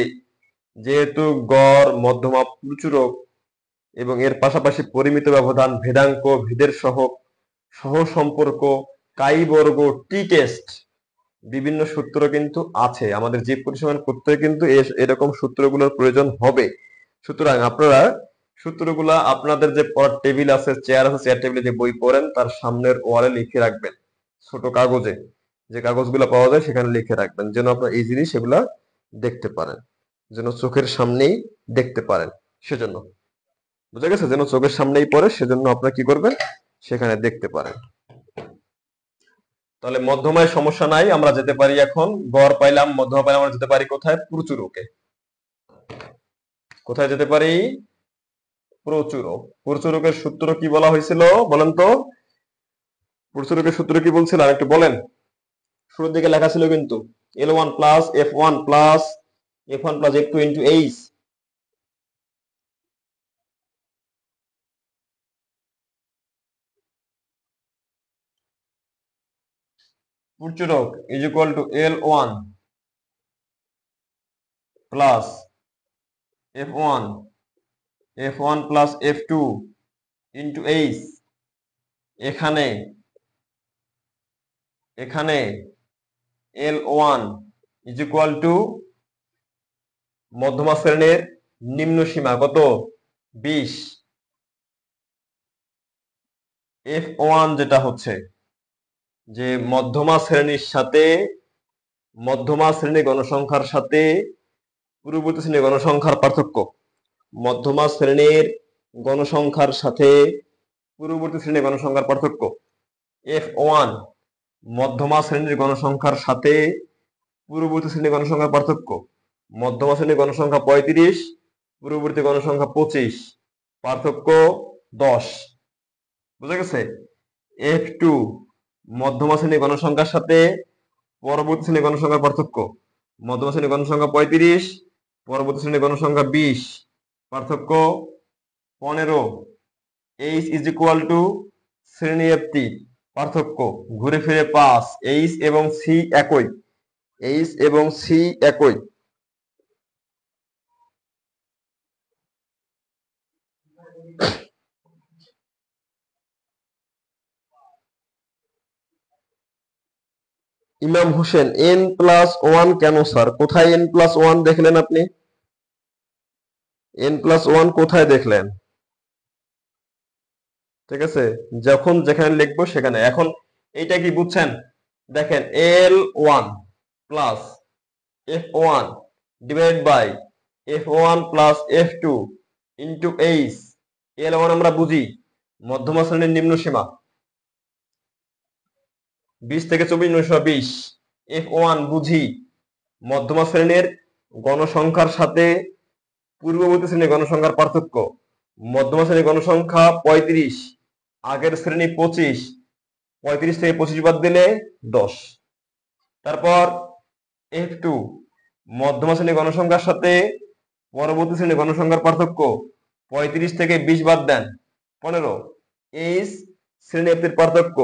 যেহেতু গড়, মধ্যমা, প্রচুরক এবং এর পাশাপাশি পরিমিত ব্যবধান, ভেদাঙ্ক, ভেদের সহগ, সহ সম্পর্ক, কাই বর্গ, টি টেস্ট, বিভিন্ন সূত্র কিন্তু আছে। আমাদের জীব পরিসংখ্যান করতে কিন্তু এরকম সূত্রগুলোর প্রয়োজন হবে। সুতরাং আপনারা সূত্রগুলা আপনাদের যে পড়ার টেবিল আছে, চেয়ার আছে, চেয়ার টেবিলে যে বই পড়েন তার সামনের ওয়ালে লিখে রাখবেন, ছোট কাগজে, যে কাগজগুলো পাওয়া যায় সেখানে লিখে রাখবেন, যেন আপনারা ইজিলি সেগুলা দেখতে পারেন, যেন চোখের সামনেই দেখতে পারেন। সেজন্য, বুঝা গেছে, যেন চোখের সামনেই পড়ে, সেজন্য আপনারা কি করবেন, সেখানে দেখতে পারেন। তাহলে মধ্যমায় সমস্যা নাই, আমরা যেতে পারি এখন। গড় পাইলাম, মধ্যমা পাইলাম, আমরা যেতে পারি কোথায়, প্রচুরকে। কোথায় যেতে পারি, প্রচুরক। প্রচুরকের সূত্র কি বলা হয়েছিল বলেন তো, প্রচুরকের সূত্র কি বলছিলাম একটু বলেন। শুরুর দিকে লেখা ছিল কিন্তু L1 plus F1 plus F1 plus F2 into H। প্রচুরক is equal to L1 plus F1 F1 plus F2 into H। এখানে এখানে L1 ইজ ইকুয়াল টু মধ্যমা শ্রেণীর নিম্ন সীমা কত, 20। F1 যেটা হচ্ছে যে মধ্যমা শ্রেণীর সাথে, মধ্যমা শ্রেণীর গণসংখ্যার সাথে পূর্ববর্তী শ্রেণীর গণসংখ্যার পার্থক্য। মধ্যমা শ্রেণীর গণসংখ্যার সাথে পূর্ববর্তী শ্রেণীর গণসংখ্যার পার্থক্য। F1 মধ্যমা শ্রেণীর গণসংখ্যার সাথে পূর্ববর্তী শ্রেণীর গণসংখ্যার পার্থক্য। মধ্যমা শ্রেণীর গণসংখ্যা 35, পূর্ববর্তী গণসংখ্যা 25, পার্থক্য 10। বুঝা গেছে। F2 মধ্যমা শ্রেণীর গণসংখ্যার সাথে পরবর্তী শ্রেণীর গণসংখ্যার পার্থক্য। মধ্যমা শ্রেণীর গণসংখ্যা 35, পরবর্তী শ্রেণীর গণসংখ্যা 20, পার্থক্য 15। H ইজ ইকুয়াল টু শ্রেণী ব্যাপ্তি, পার্থক্য ঘুরে ফিরে 5। H এবং C একই, H এবং C একই। ইমাম হোসেন, n+1 কেন স্যার? কোথায় n+1 দেখলেন আপনি? n+1 কোথায় দেখলেন? ঠিক আছে, যখন যেখানে লিখবো সেখানে। এখন এইটা কি বুঝছেন? দেখেন L1 plus F1 divide by F1 plus F2 into H। L1 আমরা বুঝি মধ্যমা শ্রেণীর নিম্ন সীমা, 20 থেকে 24 20। F1 বুঝি মধ্যমা শ্রেণীর গণসংখ্যার সাথে পূর্ববর্তী শ্রেণীর গণসংখ্যার পার্থক্য। মধ্যমা শ্রেণীর গণসংখ্যা 35, আগের শ্রেণী 25, 35 থেকে 25 বাদ দিলে 10। তারপর F2 মধ্যমা শ্রেণীর গণসংখ্যার সাথে পরবর্তী শ্রেণীর গণসংখ্যার পার্থক্য। 35 থেকে 20 বাদ দেন, 15। H শ্রেণী ব্যাপ্তির পার্থক্য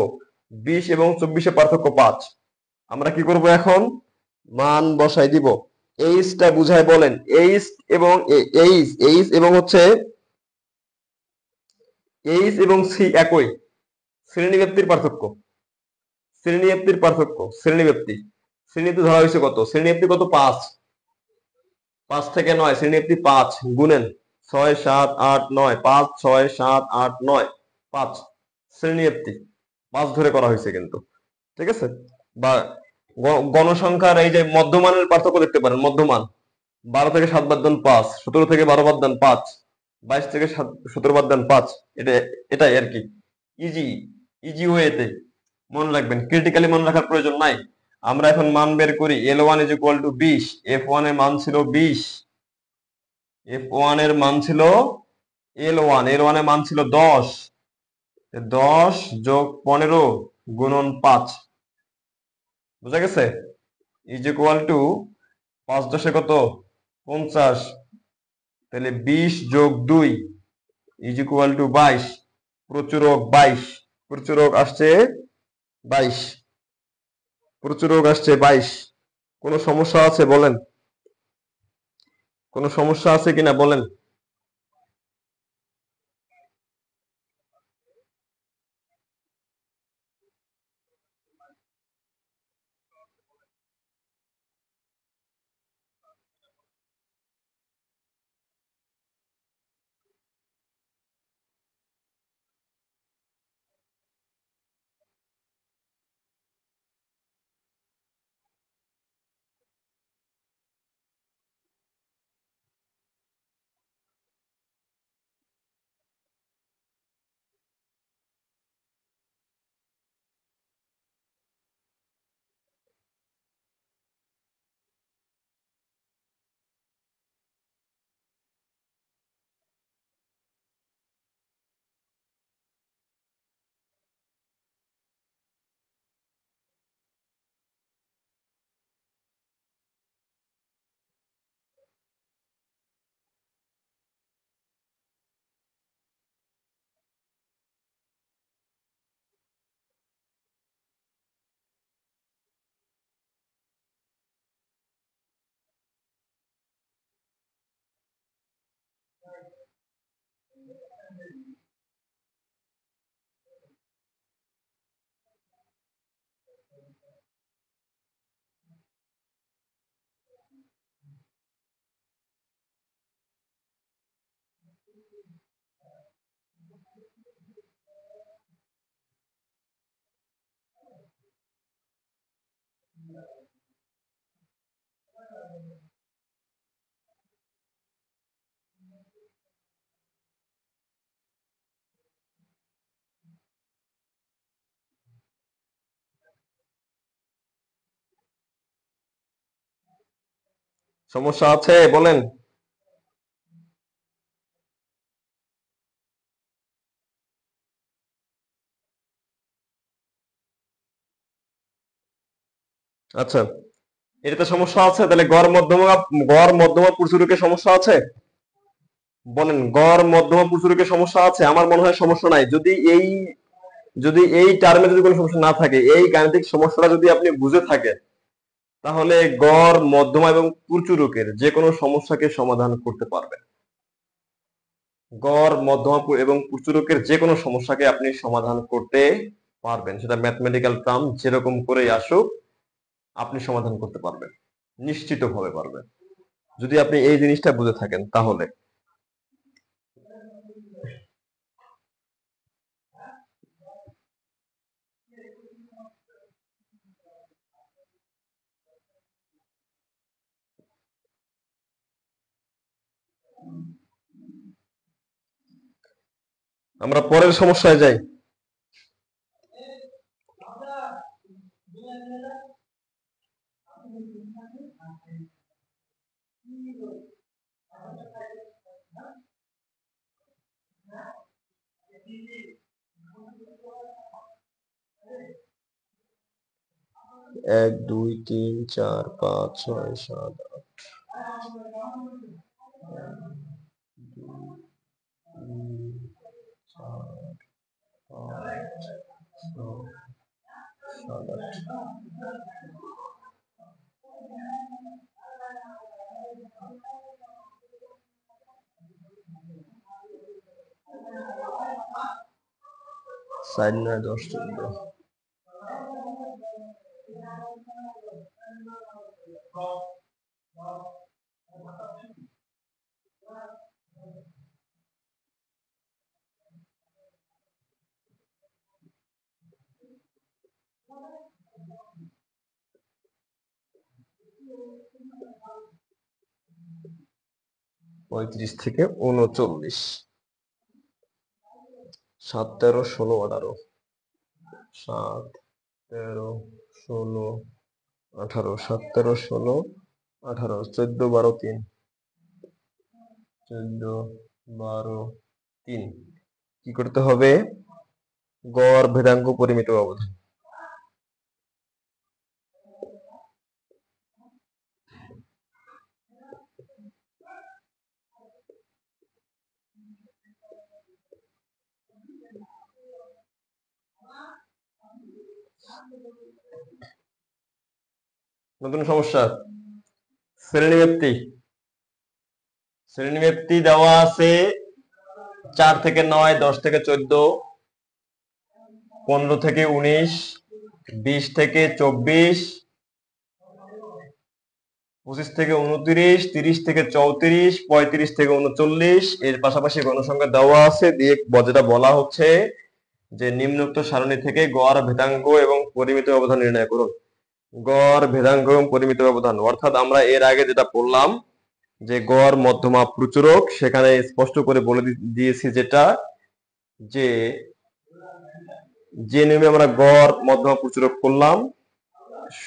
20 এবং 24 এর পার্থক্য 5। আমরা কি করব এখন, মান বসাই দিব। H টা বুঝায় বলেন। H এবং H এবং হচ্ছে H এবং C একই, শ্রেণী ব্যাপ্তির পার্থক্য, শ্রেণী ব্যাপ্তির পার্থক্য, শ্রেণী ব্যাপ্তি। শ্রেণী ব্যাপ্তি ধরা হয়েছে কত, শ্রেণী ব্যাপ্তি কত, 5। 5 থেকে 9, শ্রেণী ব্যাপ্তি 5 গুণেন 6 7 8 9, 5 6 7 8 9, 5 শ্রেণী ব্যাপ্তি 5 ধরে করা হয়েছে কিন্তু। ঠিক আছে। বা গণসংখ্যার এই যে মধ্যমানের পার্থক্য দেখতে পারেন। মধ্যমান 12 থেকে 7 বাদ দেন 5, 17 থেকে 12 বাদ দেন 5, 22 থেকে 17 বাদ দেন 5। এটা এটাই আর কি। ইজি ইজি ওয়েতে মনে রাখবেন, ক্রিটিক্যালি মনে রাখার প্রয়োজন নাই। আমরা এখন মান বের করি। L1 is equal two 20, F1 এর মান ছিল 20, F1 এর মান ছিল L1 এর মান ছিল 10, 10 যোগ 15 গুণন 5, বুঝা গেছে? ইজ ইকুয়াল টু 5 10 কত 50, তাহলে 20 যোগ 2 ইজ ইকুয়াল টু 22, প্রচুরক 22, প্রচুরক আসছে 22, প্রচুরক আসছে 22। কোনো সমস্যা আছে বলেন, কোনো সমস্যা আছে কিনা বলেন। সমস্যা আছে বলেন। আচ্ছা, এটাতে সমস্যা আছে, তাহলে গড় মধ্যমা প্রচুরকে সমস্যা আছে বলেন। গড় মধ্যমা প্রচুরকে সমস্যা আছে? আমার মনে হয় সমস্যা নাই। যদি এই টার্মে যদি কোনো সমস্যা না থাকে, এই গাণিতিক সমস্যাটা যদি আপনি বুঝে থাকেন, তাহলে গড় মধ্যমা এবং প্রচুরকের যে কোনো সমস্যাকে সমাধান করতে পারবেন। গড় মধ্যমা এবং প্রচুরকের যে কোনো সমস্যাকে আপনি সমাধান করতে পারবেন, সেটা ম্যাথমেটিক্যাল টার্ম যেরকম করেই আসুক আপনি সমাধান করতে পারবেন, নিশ্চিতভাবে পারবেন, যদি আপনি এই জিনিসটা বুঝে থাকেন তাহলে। আমরা পরের সমস্যায় যাই। এক দুই তিন চার পাঁচ ছয় সাত আট, সাইড নয় 10 14। 35 থেকে 39, 7 13 16 18, 7 13 16 18, 7 13 16 18, 14 12 3, 14 12 3। কি করতে হবে? গড়, ভেদাঙ্ক, পরিমিত ব্যবধান। নতুন সমস্যা, শ্রেণীব্যাপ্তি। শ্রেণীব্যাপ্তি দেওয়া আছে 4 থেকে 9, 10 থেকে 14, 15 থেকে 19, 20 থেকে 24, 25 থেকে 29, 30 থেকে 34, 35 থেকে 39। এর পাশাপাশি গণসংখ্যা দেওয়া আছে, দিয়ে যেটা বলা হচ্ছে যে নিম্নোক্ত সারণী থেকে গড়, ভেদাঙ্ক এবং পরিমিত ব্যবধান নির্ণয় করুন। গড়, ভেদাঙ্ক এবং পরিমিত ব্যবধান, অর্থাৎ আমরা এর আগে যেটা পড়লাম যে গড়, মধ্যমা, প্রচুরক, সেখানে স্পষ্ট করে বলে দিয়েছি যেটা যে নিয়মে আমরা গড়, মধ্যমা, প্রচুরক করলাম,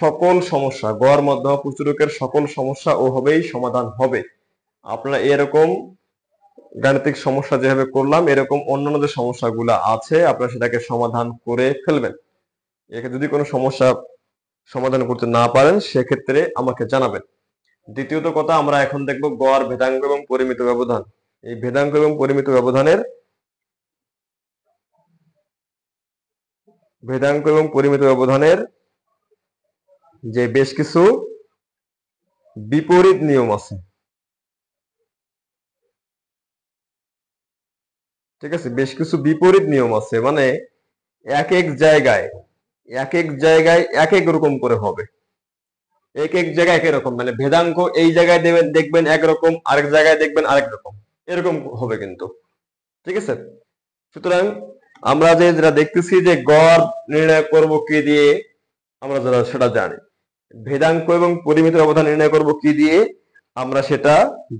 সকল সমস্যা, গড়, মধ্যমা, প্রচুরকের সকল সমস্যা ওভাবেই সমাধান হবে। আপনারা এরকম গাণিতিক সমস্যা যেভাবে করলাম, এরকম অন্যান্য যে সমস্যাগুলো আছে আপনারা সেটাকে সমাধান করে ফেলবেন। একে যদি কোনো সমস্যা সমাধান করতে না পারেন সেক্ষেত্রে আমাকে জানাবেন। দ্বিতীয়ত কথা, আমরা এখন দেখব গড়, ভেদাঙ্ক এবং পরিমিত ব্যবধান। এই ভেদাঙ্ক এবং পরিমিত ব্যবধানের যে বেশ কিছু বিপরীত নিয়ম আছে। ঠিক আছে, বেশ কিছু বিপরীত নিয়ম আছে, মানে এক এক জায়গায় এক এক রকম করে হবে, এক এক জায়গায় এক রকম, মানে ভেদাঙ্ক এই জায়গায় দেখবেন একরকম, আরেক জায়গায় দেখবেন আরেক রকম, এরকম হবে কিন্তু। ঠিক আছে, সুতরাং আমরা যেটা দেখতেছি যে গড় নির্ণয় করব কি দিয়ে, আমরা যারা সেটা জানি। ভেদাঙ্ক এবং পরিমিত ব্যবধান নির্ণয় করব কি দিয়ে, আমরা সেটা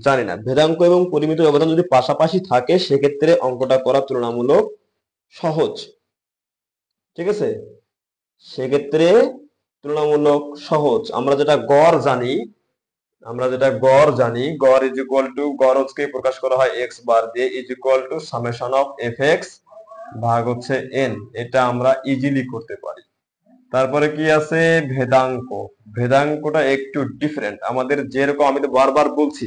জানি না। ভেদাঙ্ক এবং পরিমিত ব্যবধান যদি পাশাপাশি থাকে সেক্ষেত্রে অঙ্কটা করা তুলনামূলক সহজ। ঠিক আছে, সেক্ষেত্রে তুলনামূলক সহজ। আমরা যেটা গড় জানি, গড় ইজ ইকুয়াল টু, গড়কে প্রকাশ করা হয় এক্স বার দিয়ে, is equal two summation of F X ভাগ হচ্ছে এন। এটা আমরা ইজিলি করতে পারি। তারপরে কি আছে? ভেদাঙ্ক। ভেদাঙ্কটা একটু ডিফারেন্ট। আমাদের যেরকম, আমি তো বারবার বলছি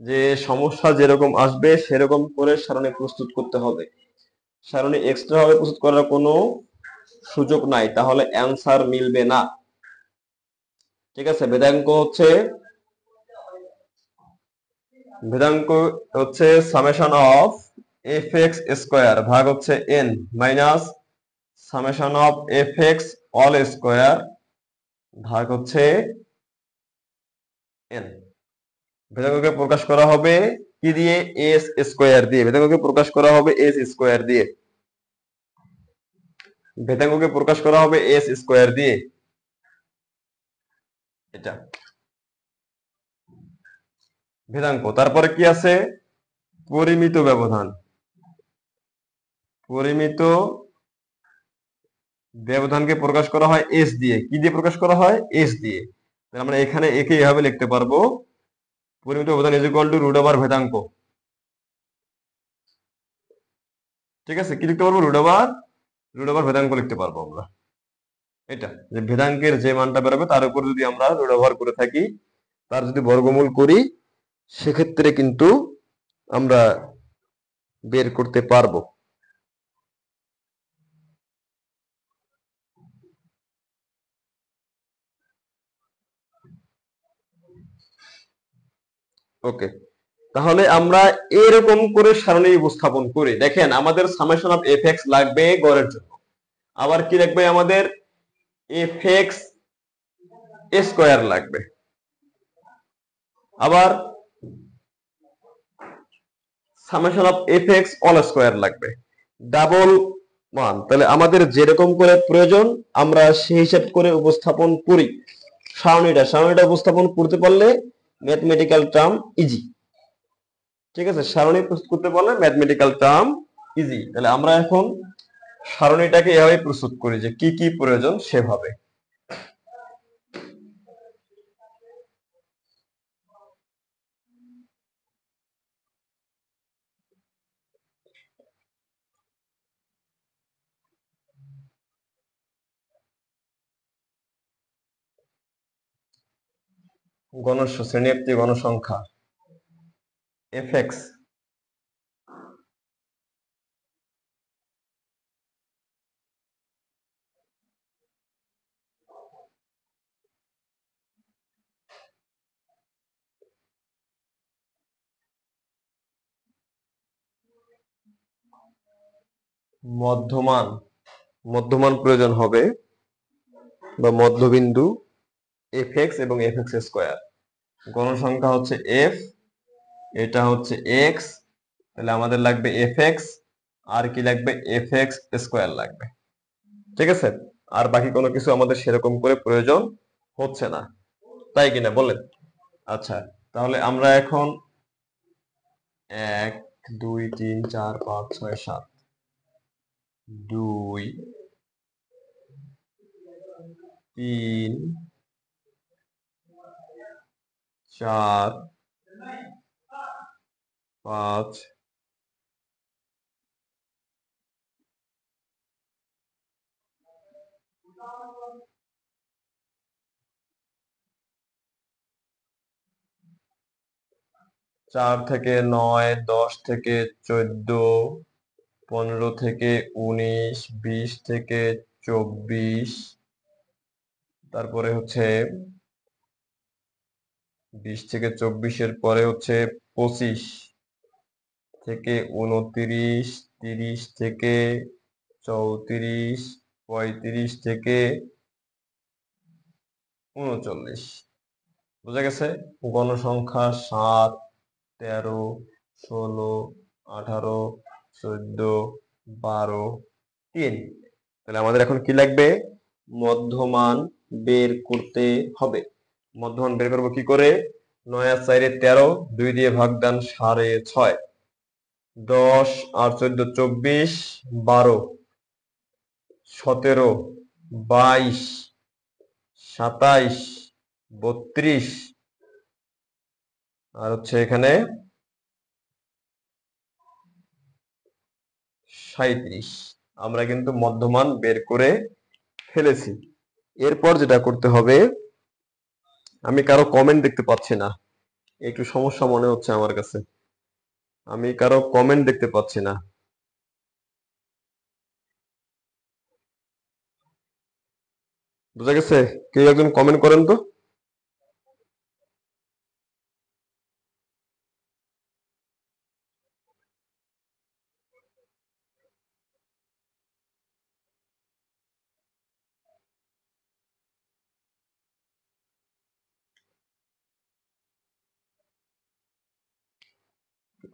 যে সমস্যা যেরকম আসবে সেরকম করে সারণী প্রস্তুত করতে হবে। সারণী এক্সট্রা ভাবে প্রস্তুত করার কোনো সুযোগ নাই, তাহলে অ্যান্সার মিলবে না। ঠিক আছে, ভেদাঙ্ক হচ্ছে summation of F X square ভাগ হচ্ছে N minus summation of F x all square ভাগ হচ্ছে এন। ভেদাঙ্ককে প্রকাশ করা হবে কি দিয়ে? এস স্কোয়ার দিয়ে। ভেদাঙ্ককে প্রকাশ করা হবে এস স্কোয়ার দিয়ে। ভেদাঙ্ককে প্রকাশ করা হবে এস স্কোয়ার দিয়ে। এটা ভেদাঙ্ক। তারপরে কি আছে? পরিমিত ব্যবধান। পরিমিত ব্যবধানকে প্রকাশ করা হয় এস দিয়ে। কি দিয়ে প্রকাশ করা হয়? এস দিয়ে। আমরা এখানে একে এভাবে লিখতে পারবো, পরিমিত ব্যবধান is equal to root over ভেদাঙ্ক। ঠিক আছে, কি লিখতে পারবো? রুট ওভার ভেদাঙ্ক লিখতে পারবো আমরা। এটা যে ভেদাঙ্কের যে মানটা বেরোবে তার উপর যদি আমরা রুট ওভার করে থাকি, তার যদি বর্গমূল করি সেক্ষেত্রে কিন্তু আমরা বের করতে পারবো। ওকে, তাহলে আমরা এরকম করে সারণী উপস্থাপন করি। দেখেন, আমাদের সামেশন অফ এফ এক্স লাগবে গড়ের জন্য, আবার কি লাগবে? আমাদের এফ এক্স স্কোয়ার লাগবে, আবার summation of F x all square লাগবে, ডাবল মান। তাহলে আমাদের যেরকম করে প্রয়োজন আমরা সেই হিসাব করে উপস্থাপন করি। সারণীটা উপস্থাপন করতে পারলে ম্যাথমেটিক্যাল টার্ম ইজি। ঠিক আছে, সারণী প্রস্তুত করতে বললে ম্যাথমেটিক্যাল টার্ম ইজি। তাহলে আমরা এখন সারণীটাকে এভাবে প্রস্তুত করি যে কি কি প্রয়োজন সেভাবে। শ্রেণী একটি গণসংখ্যা এফ এক্স মধ্যমান মধ্যমান প্রয়োজন হবে বা মধ্যবিন্দু এফ এক্স এবং এফ এক্স স্কোয়ার। গণসংখ্যা হচ্ছে এফ, এটা হচ্ছে এক্স, তাহলে আমাদের লাগবে এফ এক্স, আর কি লাগবে এফ এক্স স্কোয়ার লাগবে। ঠিক আছে, আর বাকি কোনো কিছু আমাদের সেরকম করে প্রয়োজন হচ্ছে না, তাই কিনা বলেন? আচ্ছা, তাহলে আমরা এখন 1 2 3 4 5 6 7 2 3 4 5 4 থেকে 9 10 থেকে 14 15 থেকে 19 20 থেকে 24, তারপরে হচ্ছে 20 থেকে 24-এর পরে হচ্ছে 25 থেকে 29, 30 থেকে 34, 35 থেকে 39। বুঝা গেছে? গণসংখ্যা 7 13 16 18 14 12 3। তাহলে আমাদের এখন কি লাগবে? মধ্যমান বের করতে হবে। মধ্যমান বের করবো কি করে? 9 আর 4 13, 2 দিয়ে ভাগ দেন 6.5, 10 আর 14 24, 12 17 22 27 32, আর হচ্ছে এখানে 37। আমরা কিন্তু মধ্যমান বের করে ফেলেছি। এরপর যেটা করতে হবে, আমি কারো কমেন্ট দেখতে পাচ্ছি না, একটু সমস্যা মনে হচ্ছে আমার কাছে। আমি কারো কমেন্ট দেখতে পাচ্ছি না। বুঝা গেছে? কেউ একজন কমেন্ট করেন তো।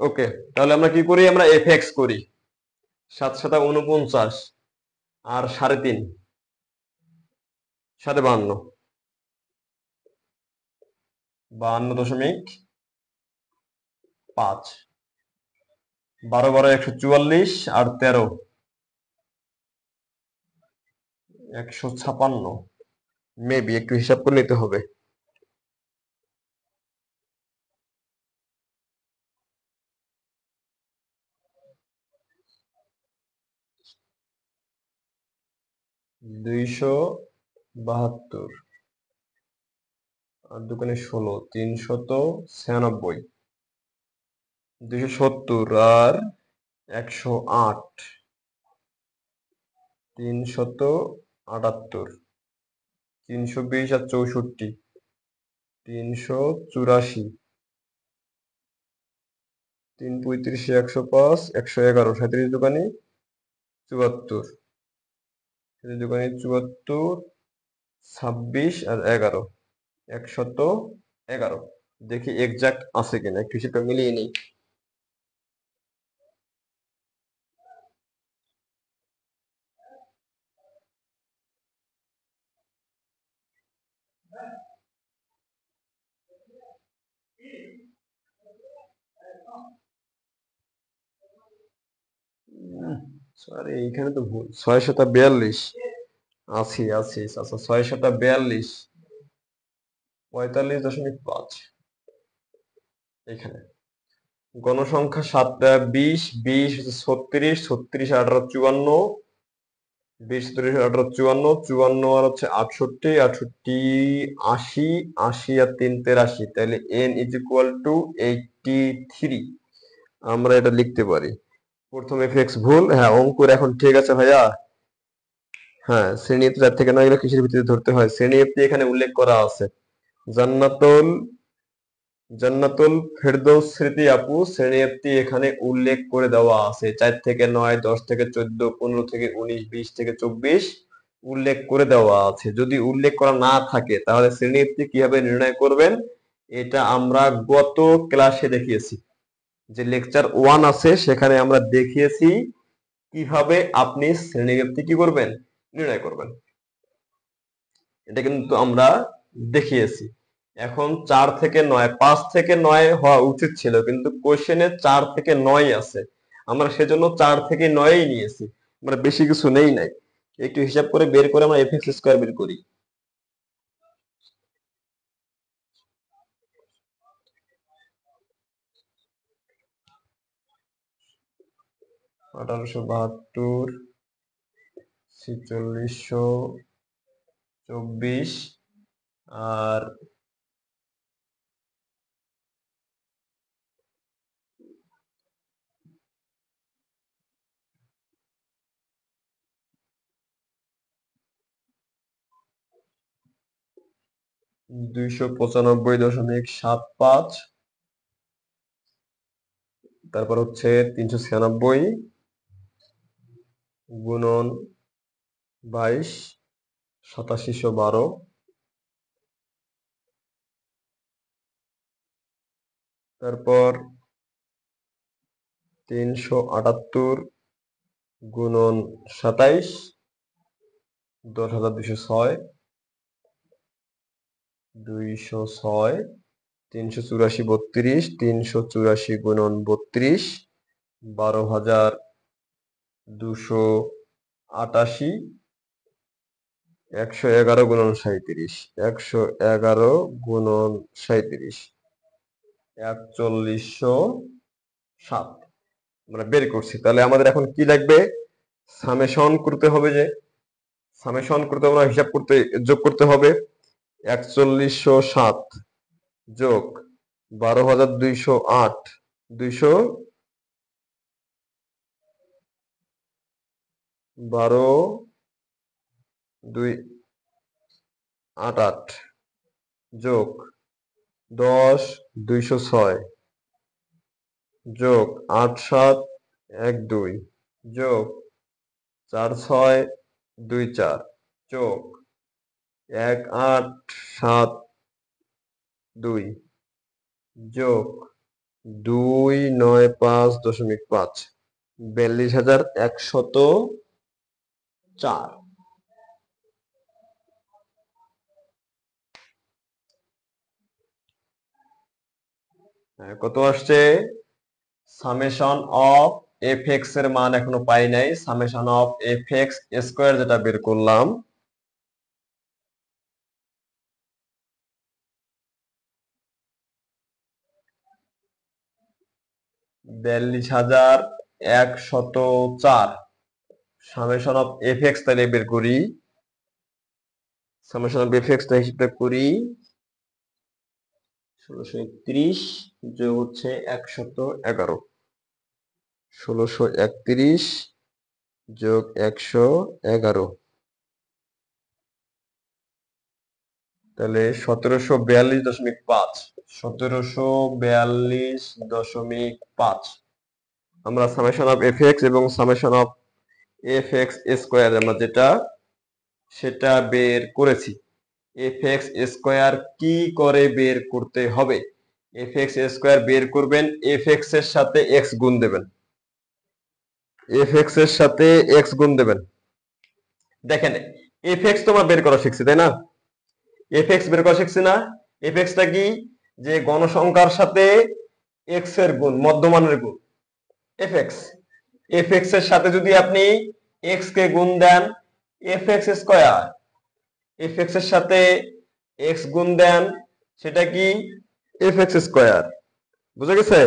ওকে, তাহলে আমরা কি করি? আমরা এফ এক্স করি। 7 7 49, আর 3.5 7 52, 52.5, 12 12 144, আর 13 156। মেবি একটু হিসাব করে নিতে হবে। 272, আর দোকানে 16, 396, 270 আর 108, 378, 320 আর 64, 384, 3 35 105, 111, 37 দোকানে 74, 37 দোকানে 74, 26 আর 11, 111। দেখি এক্সাক্ট আছে কিনা, একটু হিসেবটা মিলিয়ে নিই। সরি এখানে তো ভুল, 642 আশি আশি আচ্ছা 642 45.5 এখানে গণসংখ্যা 7টা 20 20 36 36 18 54 20 36 18 54 54 আর হচ্ছে 68 68 80 80 আর 3 83 তাহলে n ইজ ইকুয়াল টু 83 আমরা এটা লিখতে পারি। প্রথম এফএক্স ভুল, হ্যাঁ অঙ্কুর এখন ঠিক আছে ভাইয়া। হ্যাঁ শ্রেণীতে 4 থেকে 9 এগুলো কিসের ভিত্তিতে ধরতে হয়, শ্রেণীতে এখানে উল্লেখ করা আছে। জান্নাতুল জান্নাতুল ফেরদৌস স্মৃতি আপু শ্রেণীতে এখানে উল্লেখ করে দেওয়া আছে 4 থেকে 9 10 থেকে 14 15 থেকে 19 20 থেকে 24 উল্লেখ করে দেওয়া আছে। যদি উল্লেখ করা না থাকে তাহলে শ্রেণীতে কিভাবে নির্ণয় করবেন, এটা আমরা গত ক্লাসে দেখিয়েছি। যে লেকচার 1 আছে সেখানে আমরা দেখিয়েছি কিভাবে আপনি শ্রেণীবৃত্তি কি করবেন, নির্ণয় করবেন। এটা কিন্তু আমরা দেখিয়েছি। এখন 4 থেকে 9 5 থেকে 9 হওয়া উচিত ছিল কিন্তু কোশ্চেনে 4 থেকে 9 আছে, আমরা সেজন্য 4 থেকে 9ই নিয়েছি, আমরা বেশি কিছু নেই নাই। একটু হিসাব করে বের করে আমরা এফএক্স স্কয়ার বের করি। আঠারোশো বাহাত্তর 4624 আর 295.75, তারপর হচ্ছে 396 গুণন 22 8712, তারপর 378 গুণন 27 10206 206 384 32 384 গুণন 32 12288 111 গুণন 37 111 গুণন 37 4107 আমরা বের করছি। তাহলে আমাদের এখন কি লাগবে, সামেশন করতে হবে। যে সামেশন করতে আমরা হিসাব করতে যোগ করতে হবে 4107 যোগ 12208 200 12 2 8 8 যোগ 10 206 যোগ 8 7 1 2 যোগ 4 6 2 4 যোগ 1 8 7 2 যোগ 295.5 42,104। কত আসছে, সামেশন অফ এফ এক্স এর মান এখনো পাই নাই, summation of F X square যেটা বের করলাম 42,104। সামেশন অফ এফ এক্স তাহলে বের করি, সামেশন অফ এফ এক্স হিসেবে করি 1631 যোগ হচ্ছে 111, 1631 যোগ 111 তাহলে 1742.5, 1742.5 আমরা সামেশন অফ এফ এক্স এবং summation of F X square আমরা যেটা সেটা বের করেছি। এফ এক্স স্কোয়ার কি করে বের করতে হবে, এফ এক্স স্কোয়ার বের করবেন এফ এক্স এর সাথে এক্স গুণ দেবেন, এফ এক্স এর সাথে এক্স গুণ দেবেন। দেখেন এফ এক্স তোমরা বের করা শিখছি তাই না, এফ এক্স বের করা শিখছি না। এফ এক্সটা কি, যে গণসংখ্যার সাথে এক্স এর গুণ, মধ্যমানের গুণ, এফ এক্স। এফ এক্স এর সাথে যদি আপনি এক্স কে গুণ দেন F X square, F X এর সাথে এক্স গুণ দেন সেটা কি এফ এক্স স্কয়ার। বুঝা গেছে?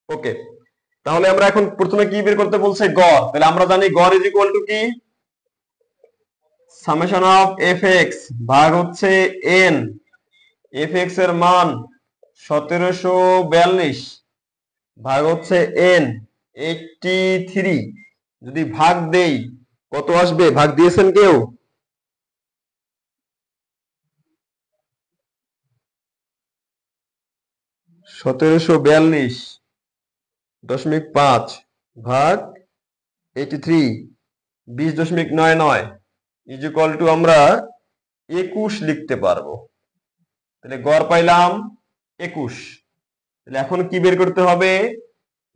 ওকে, তাহলে আমরা এখন প্রথমে কি বের করতে বলছে গড়, তাহলে আমরা জানি গড় ইজ ইকুয়াল টু কি সামেশন অফ এফ এক্স ভাগ হচ্ছে এন, এফ এক্স এর মান 1742 ভাগ হচ্ছে এন 83, যদি ভাগ দেই কত আসবে? ভাগ দিয়েছেন কেউ? 1742.5 ভাগ 83 20.99 ইজ ইকুয়াল টু আমরা 21 লিখতে পারবো। তাহলে গড় পাইলাম 21। তাহলে এখন কি বের করতে হবে?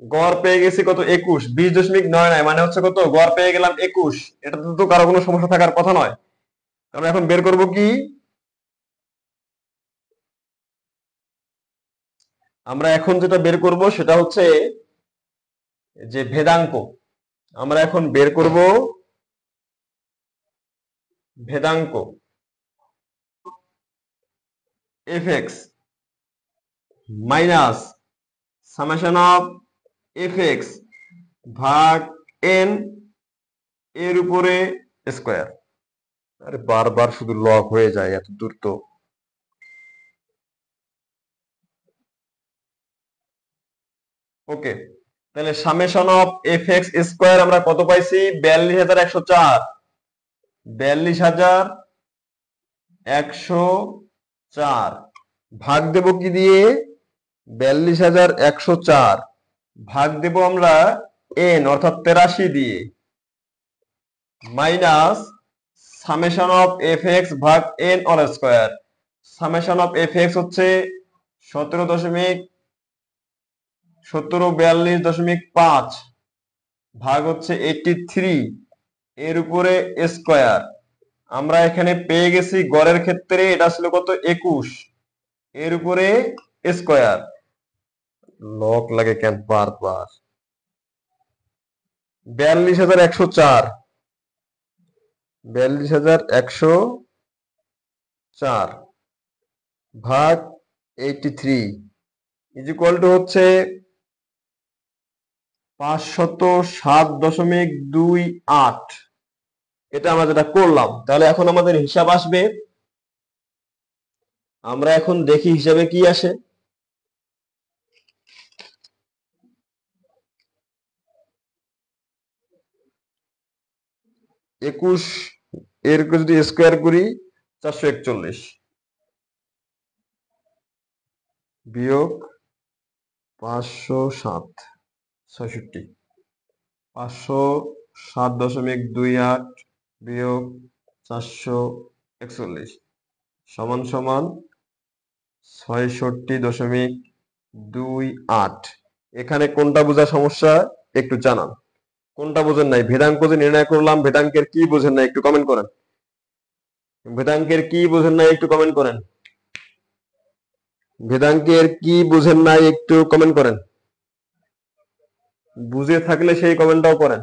গড় পেয়ে গেছি কত? 21। 20.99 মানে হচ্ছে কত? গড় পেয়ে গেলাম 21। এটা তো কারো কোনো সমস্যা থাকার কথা নয়। আমরা এখন বের করব কি? আমরা এখন যেটা বের করব সেটা হচ্ছে যে ভেদাঙ্ক। আমরা এখন বের করব ভেদাঙ্ক F X minus summation of F X ভাগ এন এর উপরে স্কয়ার। আরে বারবার শুধু লগ হয়ে যায়, এত দূর তো। ওকে, তাহলে summation of F X square আমরা কত পাইছি? 42,104। 42,104 ভাগ দেব কি দিয়ে? 42,104 ভাগ দেব আমরা এন অর্থাৎ 83 দিয়ে, minus summation of F X ভাগ N all square. Summation of F X হচ্ছে 1742.5 ভাগ হচ্ছে 83 এর উপরে স্কয়ার। আমরা এখানে পেয়ে গেছি গড়ের ক্ষেত্রে এটা ছিল কত? 21 এর উপরে স্কয়ার। লক লাগে কেন বারবার? 42,104 42,104 ভাগ 83 ইজ ইকুয়াল টু হচ্ছে 507.28। এটা আমরা যেটা করলাম, তাহলে এখন আমাদের হিসাব আসবে। আমরা এখন দেখি হিসাবে কি আসে। 21 এর যদি স্কোয়ার করি 441 বিয়োগ 507 66 507.28 বিয়োগ 441 সমান সমান 66.28। এখানে কোনটা বোঝা সমস্যা একটু জানান। কোনটা বোঝেন নাই? ভেদাঙ্ক যে নির্ণয় করলাম, ভেদাঙ্কের কি বোঝেন নাই একটু কমেন্ট করেন। ভেদাঙ্কের কি বোঝেন নাই একটু কমেন্ট করেন। ভেদাঙ্কের কি বোঝেন নাই একটু কমেন্ট করেন। বুঝে থাকলে সেই কমেন্টটাও করেন।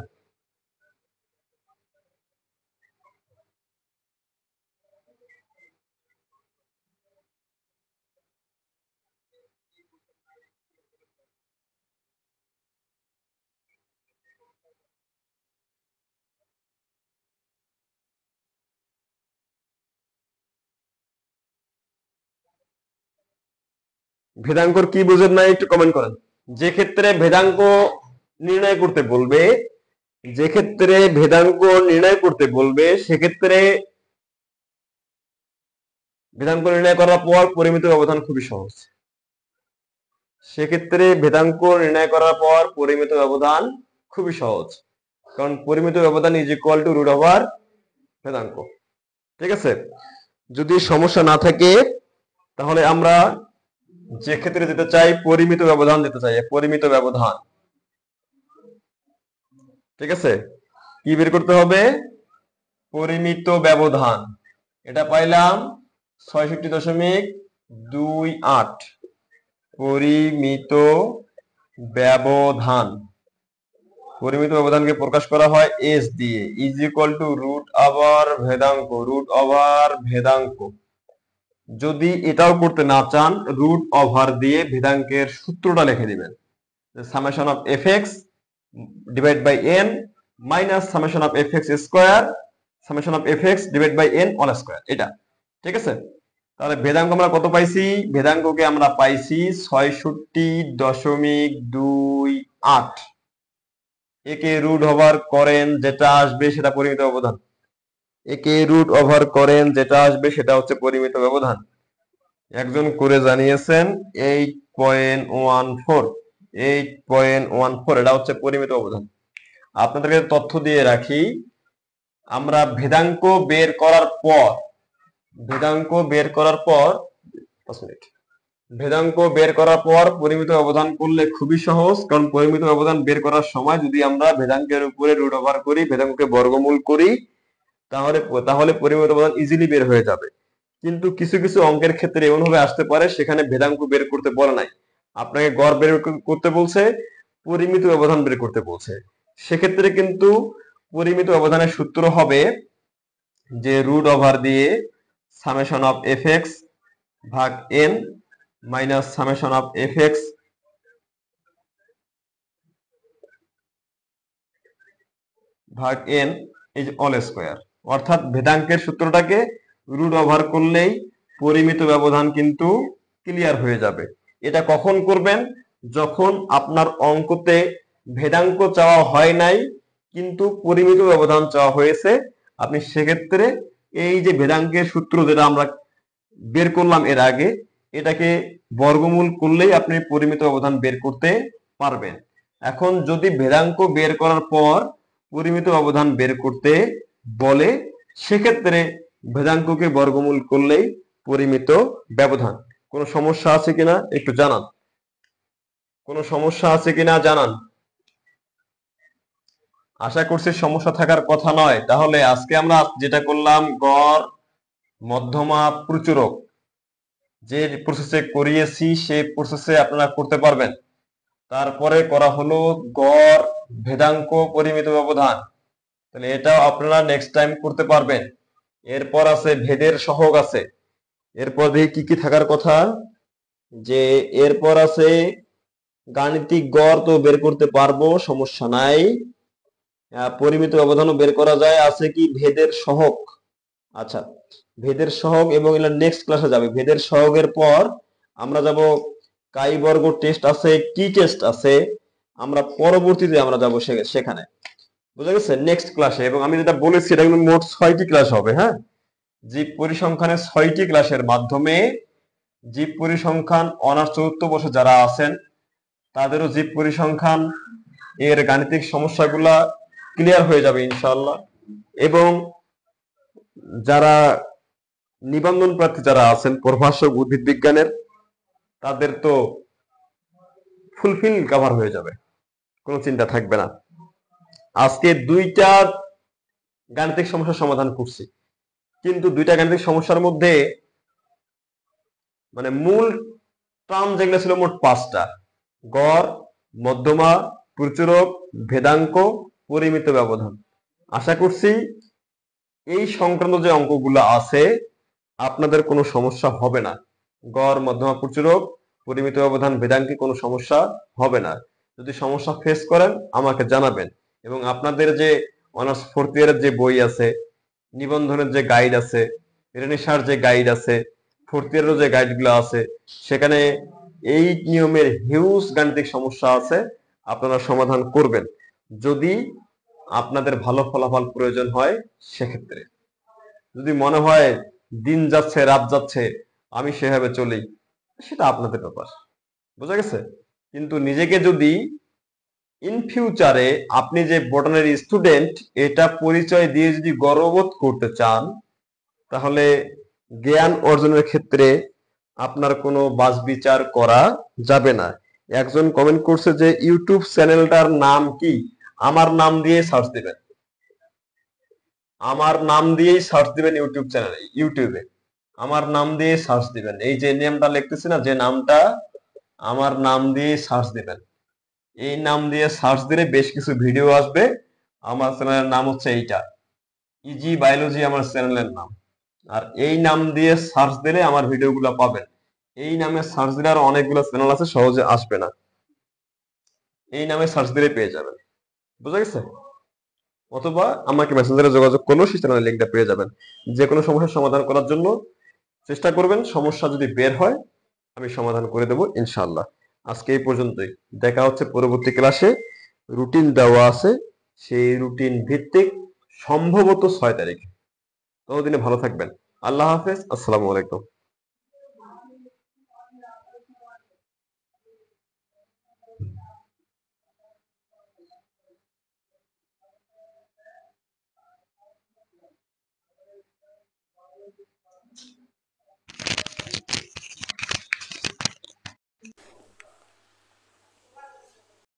ভেদাঙ্কর কি বোঝেন নাই একটু কমেন্ট করেন। যে ক্ষেত্রে ভেদাঙ্ক নির্ণয় করতে বলবে, যে ক্ষেত্রে ভেদাঙ্ক নির্ণয় করতে বলবে সেক্ষেত্রে ভেদাঙ্ক নির্ণয় করার পর পরিমিত ব্যবধান খুবই সহজ। সেক্ষেত্রে ভেদাঙ্ক নির্ণয় করার পর পরিমিত ব্যবধান খুবই সহজ, কারণ পরিমিত ব্যবধান is equal to root over ভেদাঙ্ক। ঠিক আছে? যদি সমস্যা না থাকে তাহলে আমরা যে ক্ষেত্রে যেতে চাই পরিমিত ব্যবধান দিতে চাই, পরিমিত ব্যবধান। ঠিক আছে? কি বের করতে হবে? পরিমিত ব্যবধান। এটা পাইলাম 66.28 28 পরিমিত ব্যবধান। পরিমিত ব্যবধানকে প্রকাশ করা হয় এস দিয়ে, is equal to root over ভেদাঙ্ক, রুট ওভার ভেদাঙ্ক। যদি এটাও করতে না চান, রুট ওভার দিয়ে ভেদাঙ্কের সূত্রটা লিখে দিবেন, summation of F X divide by N minus summation of F X square summation of F X divide by N all square. এটা ঠিক আছে। তাহলে ভেদাঙ্ক আমরা কত পাইছি? ভেদাঙ্ককে আমরা পাইছি 66.28। একে রুট ওভার করেন, যেটা আসবে সেটা পরিমিত ব্যবধান। একে রুট ওভার করেন, যেটা আসবে সেটা হচ্ছে পরিমিত ব্যবধান। একজন করে জানিয়েছেন 8.14। 8.14 এটা হচ্ছে পরিমিত ব্যবধান। আপনাদেরকে তথ্য দিয়ে রাখি, আমরা ভেদাঙ্ক বের করার পর পরিমিত ব্যবধান করলে খুবই সহজ, কারণ পরিমিত ব্যবধান বের করার সময় যদি আমরা ভেদাঙ্কের উপরে রুট ওভার করি, ভেদাঙ্ককে বর্গমূল করি, তাহলে পরিমিত ব্যবধান ইজিলি বের হয়ে যাবে। কিন্তু কিছু কিছু অঙ্কের ক্ষেত্রে এমনভাবে আসতে পারে সেখানে ভেদাঙ্ক বের করতে বলে নাই, আপনাকে গড় বের করতে বলছে, পরিমিত ব্যবধান বের করতে বলছে। সেক্ষেত্রে কিন্তু পরিমিত ব্যবধানের সূত্র হবে যে রুট ওভার দিয়ে সামেশন অফ এফ এক্স ভাগ N minus summation of F X ভাগ এন ইজ অল স্কোয়ার। অর্থাৎ ভেদাঙ্কের সূত্রটাকে রুট ওভার করলেই পরিমিত ব্যবধান কিন্তু ক্লিয়ার হয়ে যাবে। এটা কখন করবেন? যখন আপনার অঙ্কতে ভেদাঙ্ক চাওয়া হয় নাই কিন্তু পরিমিত ব্যবধান চাওয়া হয়েছে, আপনি সেক্ষেত্রে এই যে ভেদাঙ্কের সূত্র যেটা আমরা বের করলাম এর আগে, এটাকে বর্গমূল করলেই আপনি পরিমিত ব্যবধান বের করতে পারবেন। এখন যদি ভেদাঙ্ক বের করার পর পরিমিত ব্যবধান বের করতে বলে, সেক্ষেত্রে ভেদাঙ্ককে বর্গমূল করলেই পরিমিত ব্যবধান। কোনো সমস্যা আছে কিনা একটু জানান, কোনো সমস্যা আছে কিনা জানান। আশা করছি সমস্যা থাকার কথা নয়। তাহলে আজকে আমরা যেটা করলাম, গড়, মধ্যমা, প্রচুরক যে প্রসেসে করিয়েছি সেই প্রসেসে আপনারা করতে পারবেন। তারপরে করা হলো গড়, ভেদাঙ্ক, পরিমিত ব্যবধান, তাহলে এটাও আপনারা নেক্সট টাইম করতে পারবেন। এরপর আছে ভেদের সহগ আছে, এরপর দেখি কি কি থাকার কথা, যে এরপর আছে গাণিতিক গড়, তো বের করতে পারবো, সমস্যা নাই। পরিমিত ব্যবধানও বের করা যায়। আছে কি ভেদের সহগ। আচ্ছা, ভেদের সহগ এবং এটা নেক্সট ক্লাসে যাবে। ভেদের সহগের পর আমরা যাব কাই বর্গ টেস্ট আছে, কি টেস্ট আছে, আমরা পরবর্তীতে আমরা যাব সেখানে, বুঝা গেছে, নেক্সট ক্লাসে। এবং আমি যেটা বলেছি এটা কিন্তু মোট 6টি ক্লাস হবে। হ্যাঁ, জীব পরিসংখ্যানের 6টি ক্লাসের মাধ্যমে জীব পরিসংখ্যান অনার্স চতুর্থ বর্ষে যারা আছেন তাদেরও জীব পরিসংখ্যান এর গাণিতিক সমস্যাগুলা ক্লিয়ার হয়ে যাবে ইনশাআল্লাহ। এবং যারা নিবন্ধন প্রার্থী যারা আছেন প্রভাষক উদ্ভিদ বিজ্ঞানের, তাদের তো ফুলফিল কভার হয়ে যাবে, কোনো চিন্তা থাকবে না। আজকে 2টা গাণিতিক সমস্যার সমাধান করছি, কিন্তু 2টা গাণিতিক সমস্যার মধ্যে মানে মূল টার্ম যেগুলো ছিল মোট 5টা, গড়, মধ্যমা, প্রচুরক, ভেদাঙ্ক, পরিমিত ব্যবধান। আশা করছি এই সংক্রান্ত যে অঙ্কগুলো আছে আপনাদের কোনো সমস্যা হবে না। গড়, মধ্যমা, প্রচুরক, পরিমিত ব্যবধান, ভেদাঙ্কে কোনো সমস্যা হবে না। যদি সমস্যা ফেস করেন আমাকে জানাবেন। এবং আপনাদের যে অনার্স ফোর্থ ইয়ারের যে বই আছে, নিবন্ধনের যে গাইড আছে, রেনিসার যে গাইড আছে, ফোর্থ ইয়ারের যে গাইডগুলো আছে, সেখানে এই নিয়মের হিউজ গাণিতিক সমস্যা আছে, আপনারা সমাধান করবেন যদি আপনাদের ভালো ফলাফল প্রয়োজন হয়। সেক্ষেত্রে যদি মনে হয় দিন যাচ্ছে রাত যাচ্ছে আমি সেভাবে চলি, সেটা আপনাদের ব্যাপার, বুঝা গেছে। কিন্তু নিজেকে যদি ইন ফিউচারে আপনি যে বোটানের স্টুডেন্ট এটা পরিচয় দিয়ে যদি গর্ববোধ করতে চান, তাহলে জ্ঞান অর্জনের ক্ষেত্রে আপনার কোনো বাছ বিচার করা যাবে না। একজন কমেন্ট করছে যে ইউটিউব চ্যানেলটার নাম কি? আমার নাম দিয়ে সার্চ দিবেন, আমার নাম দিয়েই সার্চ দিবেন ইউটিউব চ্যানেলে, ইউটিউবে আমার নাম দিয়ে সার্চ দিবেন, এই যে নেমটা লিখতেছি না, যে নামটা, আমার নাম দিয়ে সার্চ দিবেন। এই নাম দিয়ে সার্চ দিলে বেশ কিছু ভিডিও আসবে। আমার চ্যানেলের নাম হচ্ছে এইটা, ইজি বায়োলজি আমার চ্যানেলের নাম। আর এই নাম দিয়ে সার্চ দিলে আমার ভিডিওগুলো পাবেন। এই নামে সার্চ দিলে আরো অনেকগুলো চ্যানেল আছে, সহজে আসবে না। এই নামে সার্চ দিলে পেয়ে যাবেন। বুঝা গেছে? অথবা আমাকে মেসেঞ্জারে যোগাযোগ করলেও সেই চ্যানেলের লিঙ্কটা পেয়ে যাবেন। যে কোনো সমস্যার সমাধান করার জন্য চেষ্টা করবেন। সমস্যা যদি বের হয় আমি সমাধান করে দেবো ইনশাআল্লাহ। আজকে এই পর্যন্তই। দেখা হচ্ছে পরবর্তী ক্লাসে। রুটিন দেওয়া আছে, সেই রুটিন ভিত্তিক সম্ভবত 6 তারিখ। ততদিনে ভালো থাকবেন। আল্লাহ হাফেজ। আসসালামু আলাইকুম।